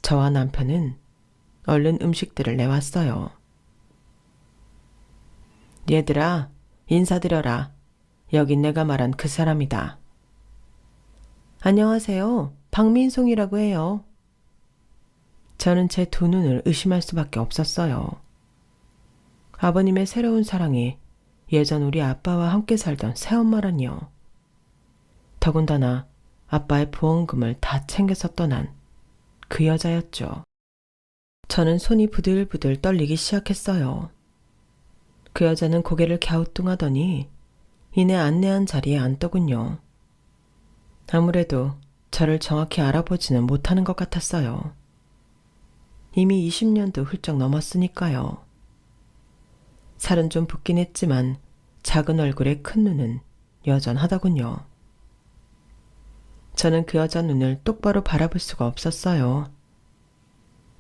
Speaker 1: 저와 남편은 얼른 음식들을 내왔어요. 얘들아, 인사드려라. 여긴 내가 말한 그 사람이다. 안녕하세요. 박민송이라고 해요. 저는 제 두 눈을 의심할 수밖에 없었어요. 아버님의 새로운 사랑이 예전 우리 아빠와 함께 살던 새엄마라니요. 더군다나 아빠의 보험금을 다 챙겨서 떠난 그 여자였죠. 저는 손이 부들부들 떨리기 시작했어요. 그 여자는 고개를 갸우뚱하더니 이내 안내한 자리에 앉더군요. 아무래도 저를 정확히 알아보지는 못하는 것 같았어요. 이미 20년도 훌쩍 넘었으니까요. 살은 좀 붓긴 했지만 작은 얼굴에 큰 눈은 여전하더군요. 저는 그 여자 눈을 똑바로 바라볼 수가 없었어요.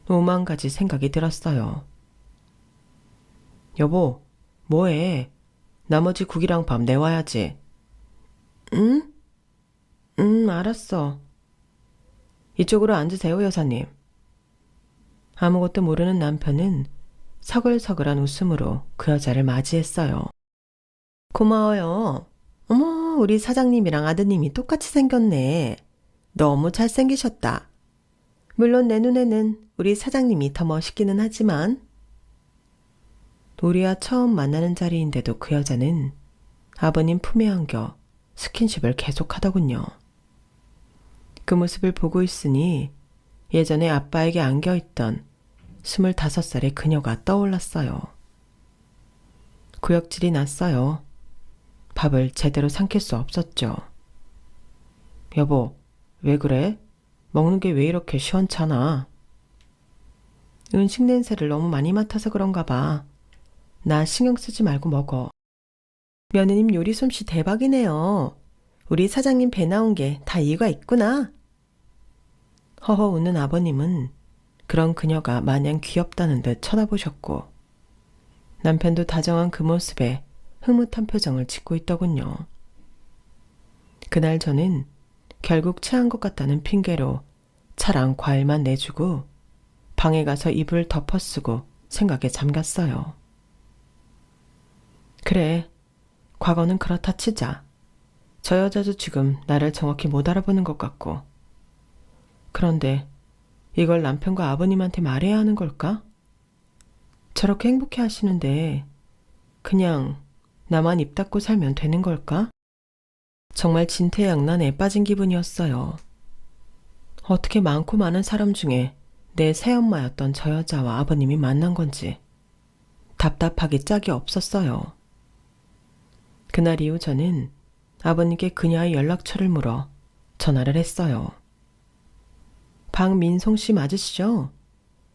Speaker 1: 오만 가지 생각이 들었어요. 여보, 뭐해? 나머지 국이랑 밥 내와야지. 응? 알았어. 이쪽으로 앉으세요, 여사님. 아무것도 모르는 남편은 서글서글한 웃음으로 그 여자를 맞이했어요. 고마워요. 어머, 우리 사장님이랑 아드님이 똑같이 생겼네. 너무 잘생기셨다. 물론 내 눈에는 우리 사장님이 더 멋있기는 하지만. 우리와 처음 만나는 자리인데도 그 여자는 아버님 품에 안겨 스킨십을 계속하더군요. 그 모습을 보고 있으니 예전에 아빠에게 안겨있던 25살의 그녀가 떠올랐어요. 구역질이 났어요. 밥을 제대로 삼킬 수 없었죠. 여보, 왜 그래? 먹는 게 왜 이렇게 시원찮아? 음식 냄새를 너무 많이 맡아서 그런가 봐. 나 신경 쓰지 말고 먹어. 며느님 요리 솜씨 대박이네요. 우리 사장님 배 나온 게 다 이유가 있구나. 허허 웃는 아버님은 그런 그녀가 마냥 귀엽다는 듯 쳐다보셨고 남편도 다정한 그 모습에 흐뭇한 표정을 짓고 있더군요. 그날 저는 결국 체한 것 같다는 핑계로 차랑 과일만 내주고 방에 가서 이불 덮어쓰고 생각에 잠겼어요. 그래, 과거는 그렇다 치자. 저 여자도 지금 나를 정확히 못 알아보는 것 같고. 그런데 이걸 남편과 아버님한테 말해야 하는 걸까? 저렇게 행복해 하시는데 그냥 나만 입 닫고 살면 되는 걸까? 정말 진퇴양난에 빠진 기분이었어요. 어떻게 많고 많은 사람 중에 내 새엄마였던 저 여자와 아버님이 만난 건지 답답하기 짝이 없었어요. 그날 이후 저는 아버님께 그녀의 연락처를 물어 전화를 했어요. 박민송 씨 맞으시죠?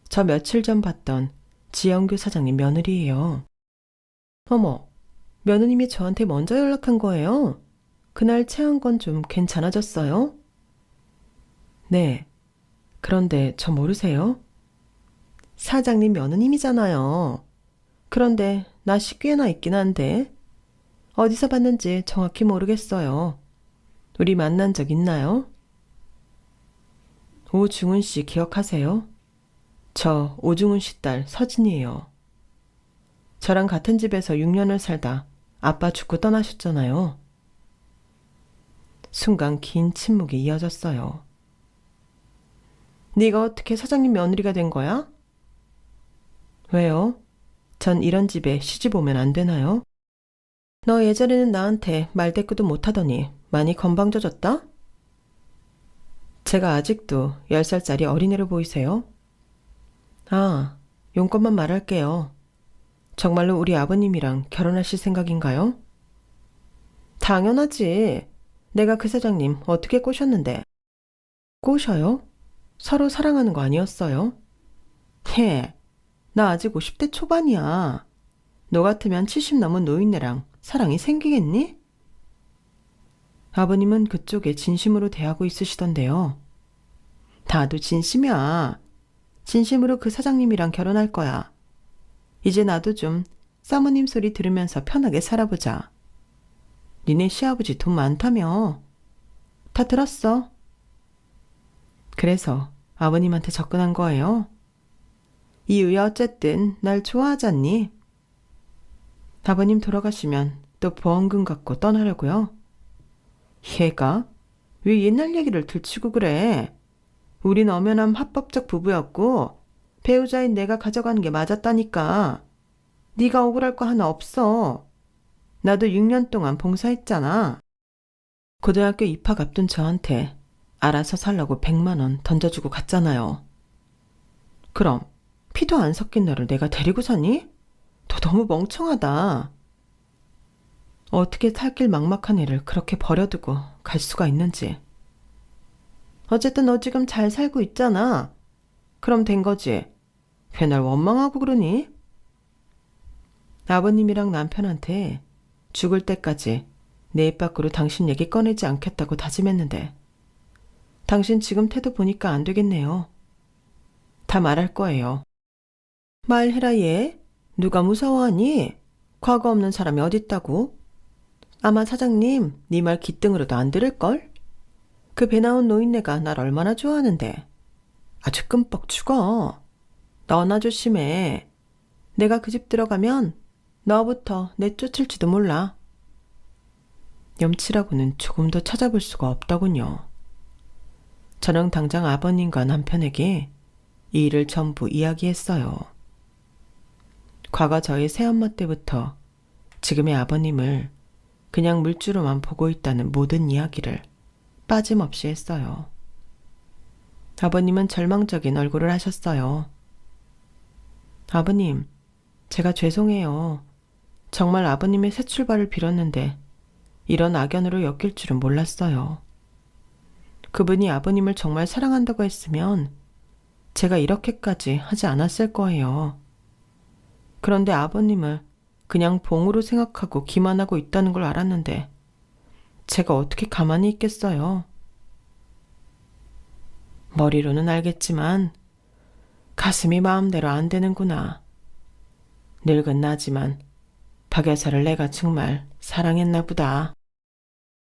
Speaker 1: 저 며칠 전 봤던 지영규 사장님 며느리예요. 어머, 며느님이 저한테 먼저 연락한 거예요? 그날 체한 건 좀 괜찮아졌어요? 네. 그런데 저 모르세요? 사장님 며느님이잖아요. 그런데 낯이 꽤나 있긴 한데 어디서 봤는지 정확히 모르겠어요. 우리 만난 적 있나요? 오중훈 씨 기억하세요? 저 오중훈 씨 딸 서진이에요. 저랑 같은 집에서 6년을 살다 아빠 죽고 떠나셨잖아요. 순간 긴 침묵이 이어졌어요. 네가 어떻게 사장님 며느리가 된 거야? 왜요? 전 이런 집에 시집 오면 안 되나요? 너 예전에는 나한테 말대꾸도 못하더니 많이 건방져졌다? 제가 아직도 10살짜리 어린애로 보이세요? 아, 용건만 말할게요. 정말로 우리 아버님이랑 결혼하실 생각인가요? 당연하지. 내가 그 사장님 어떻게 꼬셨는데. 꼬셔요? 서로 사랑하는 거 아니었어요? 나 아직 50대 초반이야. 너 같으면 70 넘은 노인네랑 사랑이 생기겠니? 아버님은 그쪽에 진심으로 대하고 있으시던데요. 나도 진심이야. 진심으로 그 사장님이랑 결혼할 거야. 이제 나도 좀 사모님 소리 들으면서 편하게 살아보자. 니네 시아버지 돈 많다며. 다 들었어. 그래서 아버님한테 접근한 거예요. 이유야 어쨌든 날 좋아하잖니. 아버님 돌아가시면 또 보험금 갖고 떠나려고요. 얘가 왜 옛날 얘기를 들추고 그래. 우린 엄연한 합법적 부부였고 배우자인 내가 가져가는 게 맞았다니까. 네가 억울할 거 하나 없어. 나도 6년 동안 봉사했잖아. 고등학교 입학 앞둔 저한테 알아서 살라고 100만 원 던져주고 갔잖아요. 그럼 피도 안 섞인 너를 내가 데리고 사니? 너 너무 멍청하다. 어떻게 살길 막막한 애를 그렇게 버려두고 갈 수가 있는지. 어쨌든 너 지금 잘 살고 있잖아. 그럼 된 거지. 왜 날 원망하고 그러니? 아버님이랑 남편한테 죽을 때까지 내 입 밖으로 당신 얘기 꺼내지 않겠다고 다짐했는데 당신 지금 태도 보니까 안 되겠네요. 다 말할 거예요. 말해라 얘. 누가 무서워하니? 과거 없는 사람이 어딨다고? 아마 사장님 네 말 기등으로도 안 들을걸? 그 배 나온 노인네가 날 얼마나 좋아하는데. 아주 끔뻑 죽어. 너나 조심해. 내가 그 집 들어가면 너부터 내쫓을지도 몰라. 염치라고는 조금도 찾아볼 수가 없더군요. 저는 당장 아버님과 남편에게 이 일을 전부 이야기했어요. 과거 저희 새엄마 때부터 지금의 아버님을 그냥 물주로만 보고 있다는 모든 이야기를 빠짐없이 했어요. 아버님은 절망적인 얼굴을 하셨어요. 아버님, 제가 죄송해요. 정말 아버님의 새 출발을 빌었는데 이런 악연으로 엮일 줄은 몰랐어요. 그분이 아버님을 정말 사랑한다고 했으면 제가 이렇게까지 하지 않았을 거예요. 그런데 아버님을 그냥 봉으로 생각하고 기만하고 있다는 걸 알았는데 제가 어떻게 가만히 있겠어요? 머리로는 알겠지만 가슴이 마음대로 안 되는구나. 늙은 나지만 박 여사를 내가 정말 사랑했나 보다.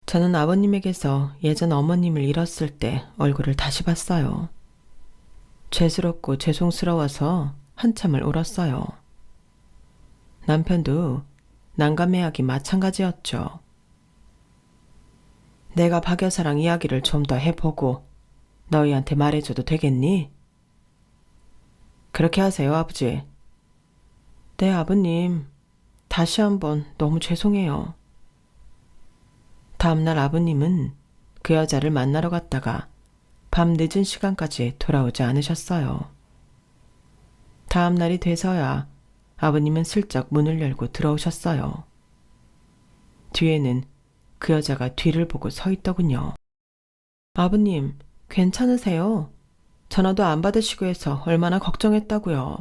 Speaker 1: 저는 아버님에게서 예전 어머님을 잃었을 때 얼굴을 다시 봤어요. 죄스럽고 죄송스러워서 한참을 울었어요. 남편도 난감해하기 마찬가지였죠. 내가 박 여사랑 이야기를 좀 더 해보고 너희한테 말해줘도 되겠니? 그렇게 하세요, 아버지. 네, 아버님. 다시 한번 너무 죄송해요. 다음날 아버님은 그 여자를 만나러 갔다가 밤 늦은 시간까지 돌아오지 않으셨어요. 다음날이 돼서야 아버님은 슬쩍 문을 열고 들어오셨어요. 뒤에는 그 여자가 뒤를 보고 서 있더군요. 아버님, 괜찮으세요? 전화도 안 받으시고 해서 얼마나 걱정했다고요.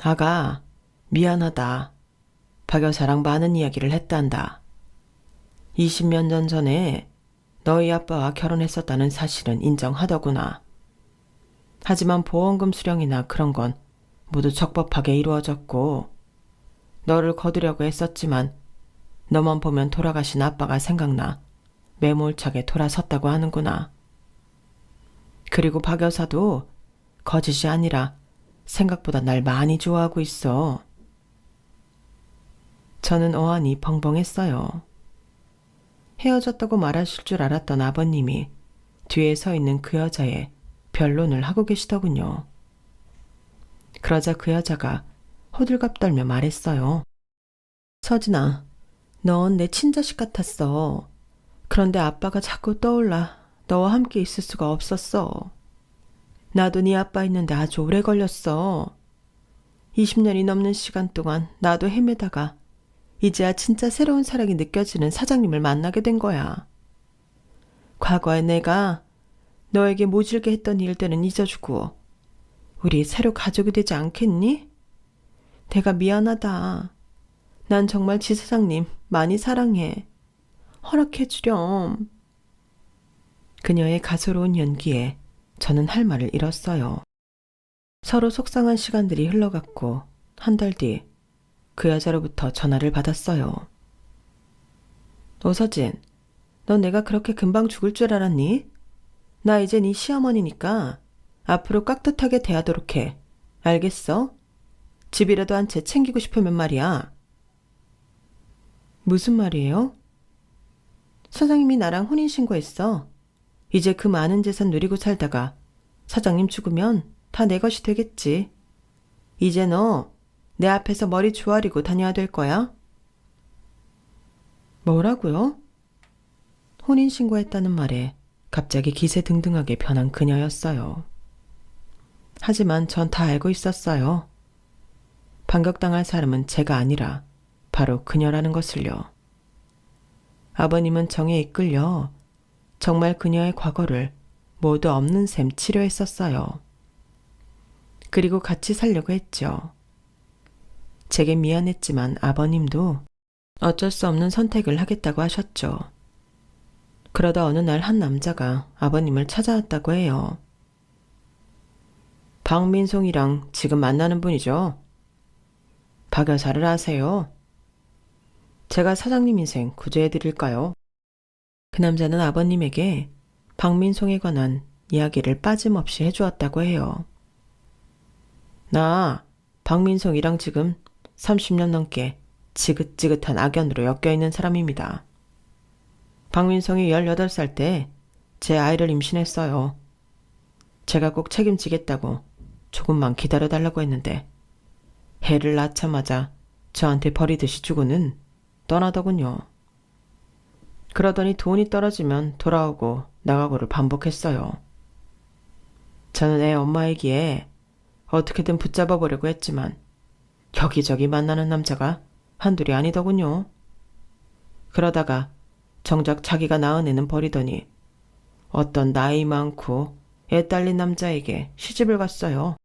Speaker 1: 아가, 미안하다. 박 여사랑 많은 이야기를 했단다. 20몇 년 전에 너희 아빠와 결혼했었다는 사실은 인정하더구나. 하지만 보험금 수령이나 그런 건 모두 적법하게 이루어졌고 너를 거두려고 했었지만 너만 보면 돌아가신 아빠가 생각나 매몰차게 돌아섰다고 하는구나. 그리고 박 여사도 거짓이 아니라 생각보다 날 많이 좋아하고 있어. 저는 어안이 벙벙했어요. 헤어졌다고 말하실 줄 알았던 아버님이 뒤에 서 있는 그 여자의 변론을 하고 계시더군요. 그러자 그 여자가 호들갑 떨며 말했어요. 서진아, 넌 내 친자식 같았어. 그런데 아빠가 자꾸 떠올라 너와 함께 있을 수가 없었어. 나도 네 아빠 있는데 아주 오래 걸렸어. 20년이 넘는 시간 동안 나도 헤매다가 이제야 진짜 새로운 사랑이 느껴지는 사장님을 만나게 된 거야. 과거에 내가 너에게 모질게 했던 일들은 잊어주고 우리 새로 가족이 되지 않겠니? 내가 미안하다. 난 정말 지 사장님 많이 사랑해. 허락해 주렴. 그녀의 가소로운 연기에 저는 할 말을 잃었어요. 서로 속상한 시간들이 흘러갔고 한 달 뒤 그 여자로부터 전화를 받았어요. 오서진, 넌 내가 그렇게 금방 죽을 줄 알았니? 나 이제 네 시어머니니까 앞으로 깍듯하게 대하도록 해. 알겠어? 집이라도 한 채 챙기고 싶으면 말이야. 무슨 말이에요? 사장님이 나랑 혼인신고했어. 이제 그 많은 재산 누리고 살다가 사장님 죽으면 다 내 것이 되겠지. 이제 너 내 앞에서 머리 조아리고 다녀야 될 거야. 뭐라고요? 혼인신고했다는 말에 갑자기 기세등등하게 변한 그녀였어요. 하지만 전 다 알고 있었어요. 반격당할 사람은 제가 아니라 바로 그녀라는 것을요. 아버님은 정에 이끌려 정말 그녀의 과거를 모두 없는 셈 치료했었어요. 그리고 같이 살려고 했죠. 제게 미안했지만 아버님도 어쩔 수 없는 선택을 하겠다고 하셨죠. 그러다 어느 날 한 남자가 아버님을 찾아왔다고 해요. 박민송이랑 지금 만나는 분이죠? 박 여사를 아세요? 제가 사장님 인생 구제해드릴까요? 그 남자는 아버님에게 박민송에 관한 이야기를 빠짐없이 해주었다고 해요. 나 박민송이랑 지금 30년 넘게 지긋지긋한 악연으로 엮여있는 사람입니다. 박민성이 18살 때 제 아이를 임신했어요. 제가 꼭 책임지겠다고 조금만 기다려달라고 했는데 애를 낳자마자 저한테 버리듯이 주고는 떠나더군요. 그러더니 돈이 떨어지면 돌아오고 나가고를 반복했어요. 저는 애 엄마이기에 어떻게든 붙잡아 보려고 했지만 여기저기 만나는 남자가 한둘이 아니더군요. 그러다가 정작 자기가 낳은 애는 버리더니 어떤 나이 많고 애 딸린 남자에게 시집을 갔어요.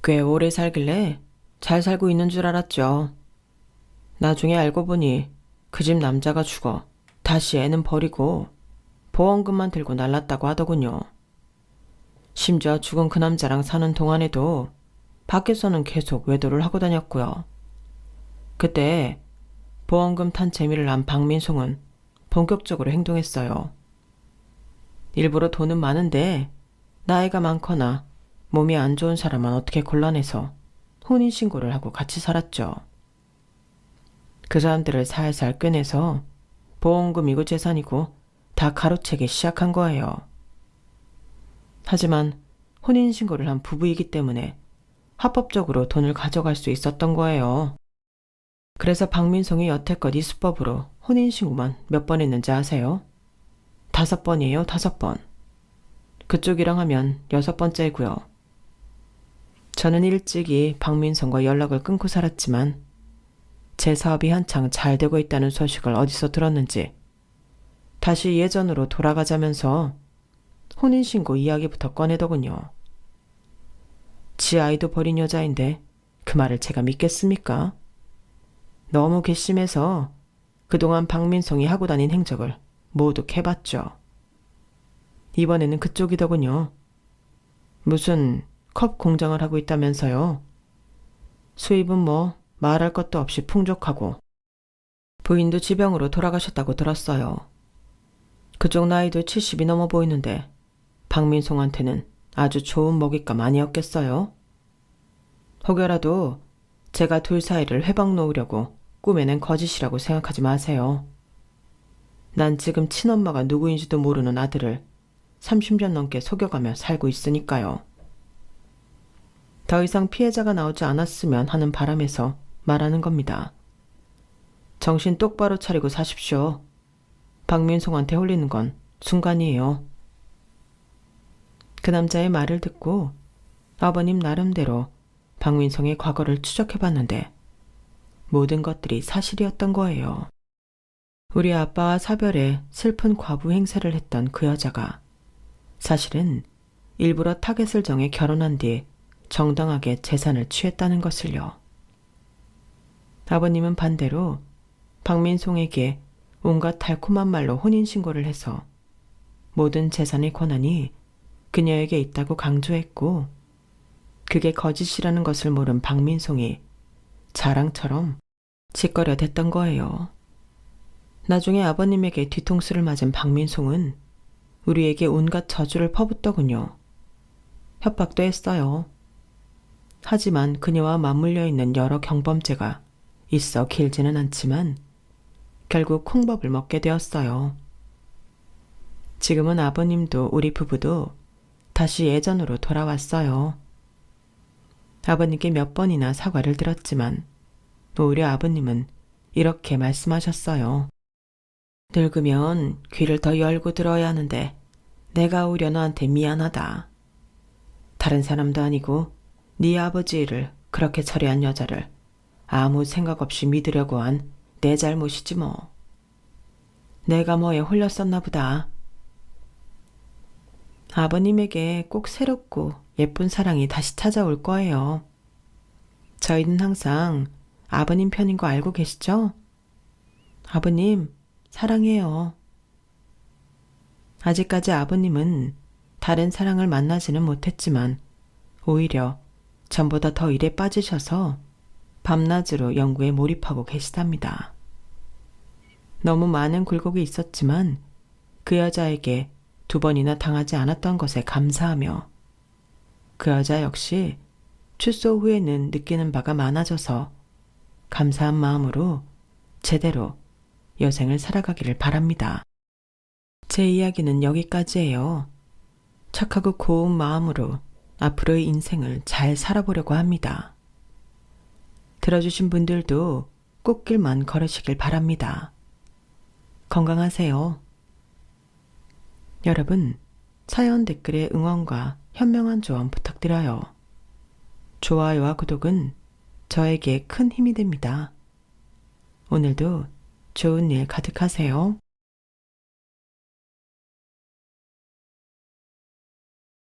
Speaker 1: 꽤 오래 살길래 잘 살고 있는 줄 알았죠. 나중에 알고 보니 그 집 남자가 죽어 다시 애는 버리고 보험금만 들고 날랐다고 하더군요. 심지어 죽은 그 남자랑 사는 동안에도 밖에서는 계속 외도를 하고 다녔고요. 그때 보험금 탄 재미를 안 박민송은 본격적으로 행동했어요. 일부러 돈은 많은데 나이가 많거나 몸이 안 좋은 사람만 어떻게 골라내서 혼인신고를 하고 같이 살았죠. 그 사람들을 살살 꿰내서 보험금이고 재산이고 다 가로채기 시작한 거예요. 하지만 혼인신고를 한 부부이기 때문에 합법적으로 돈을 가져갈 수 있었던 거예요. 그래서 박민성이 여태껏 이 수법으로 혼인신고만 몇 번 했는지 아세요? 5번이에요, 5번. 그쪽이랑 하면 6번째고요. 저는 일찍이 박민성과 연락을 끊고 살았지만 제 사업이 한창 잘 되고 있다는 소식을 어디서 들었는지 다시 예전으로 돌아가자면서 혼인신고 이야기부터 꺼내더군요. 지 아이도 버린 여자인데 그 말을 제가 믿겠습니까? 너무 괘씸해서 그동안 박민성이 하고 다닌 행적을 모두 캐봤죠. 이번에는 그쪽이더군요. 무슨 컵 공장을 하고 있다면서요. 수입은 뭐 말할 것도 없이 풍족하고 부인도 지병으로 돌아가셨다고 들었어요. 그쪽 나이도 70이 넘어 보이는데 박민송한테는 아주 좋은 먹잇감 아니었겠어요? 혹여라도 제가 둘 사이를 회방 놓으려고 꾸며낸 거짓이라고 생각하지 마세요. 난 지금 친엄마가 누구인지도 모르는 아들을 30년 넘게 속여가며 살고 있으니까요. 더 이상 피해자가 나오지 않았으면 하는 바람에서 말하는 겁니다. 정신 똑바로 차리고 사십시오. 박민송한테 홀리는 건 순간이에요. 그 남자의 말을 듣고 아버님 나름대로 박민성의 과거를 추적해봤는데 모든 것들이 사실이었던 거예요. 우리 아빠와 사별해 슬픈 과부 행세를 했던 그 여자가 사실은 일부러 타겟을 정해 결혼한 뒤 정당하게 재산을 취했다는 것을요. 아버님은 반대로 박민송에게 온갖 달콤한 말로 혼인신고를 해서 모든 재산의 권한이 그녀에게 있다고 강조했고 그게 거짓이라는 것을 모른 박민송이 자랑처럼 짓거려 댔던 거예요. 나중에 아버님에게 뒤통수를 맞은 박민송은 우리에게 온갖 저주를 퍼붓더군요. 협박도 했어요. 하지만 그녀와 맞물려 있는 여러 경범죄가 있어 길지는 않지만 결국 콩밥을 먹게 되었어요. 지금은 아버님도 우리 부부도 다시 예전으로 돌아왔어요. 아버님께 몇 번이나 사과를 드렸지만 오히려 아버님은 이렇게 말씀하셨어요. 늙으면 귀를 더 열고 들어야 하는데 내가 오히려 너한테 미안하다. 다른 사람도 아니고 네 아버지 일을 그렇게 처리한 여자를 아무 생각 없이 믿으려고 한 내 잘못이지 뭐. 내가 뭐에 홀렸었나 보다. 아버님에게 꼭 새롭고 예쁜 사랑이 다시 찾아올 거예요. 저희는 항상 아버님 편인 거 알고 계시죠? 아버님, 사랑해요. 아직까지 아버님은 다른 사랑을 만나지는 못했지만 오히려 전보다 더 일에 빠지셔서 밤낮으로 연구에 몰입하고 계시답니다. 너무 많은 굴곡이 있었지만 그 여자에게 2번이나 당하지 않았던 것에 감사하며 그 여자 역시 출소 후에는 느끼는 바가 많아져서 감사한 마음으로 제대로 여생을 살아가기를 바랍니다. 제 이야기는 여기까지예요. 착하고 고운 마음으로 앞으로의 인생을 잘 살아보려고 합니다. 들어주신 분들도 꽃길만 걸으시길 바랍니다. 건강하세요. 여러분, 사연 댓글에 응원과 현명한 조언 부탁드려요. 좋아요와 구독은 저에게 큰 힘이 됩니다. 오늘도 좋은 일 가득하세요.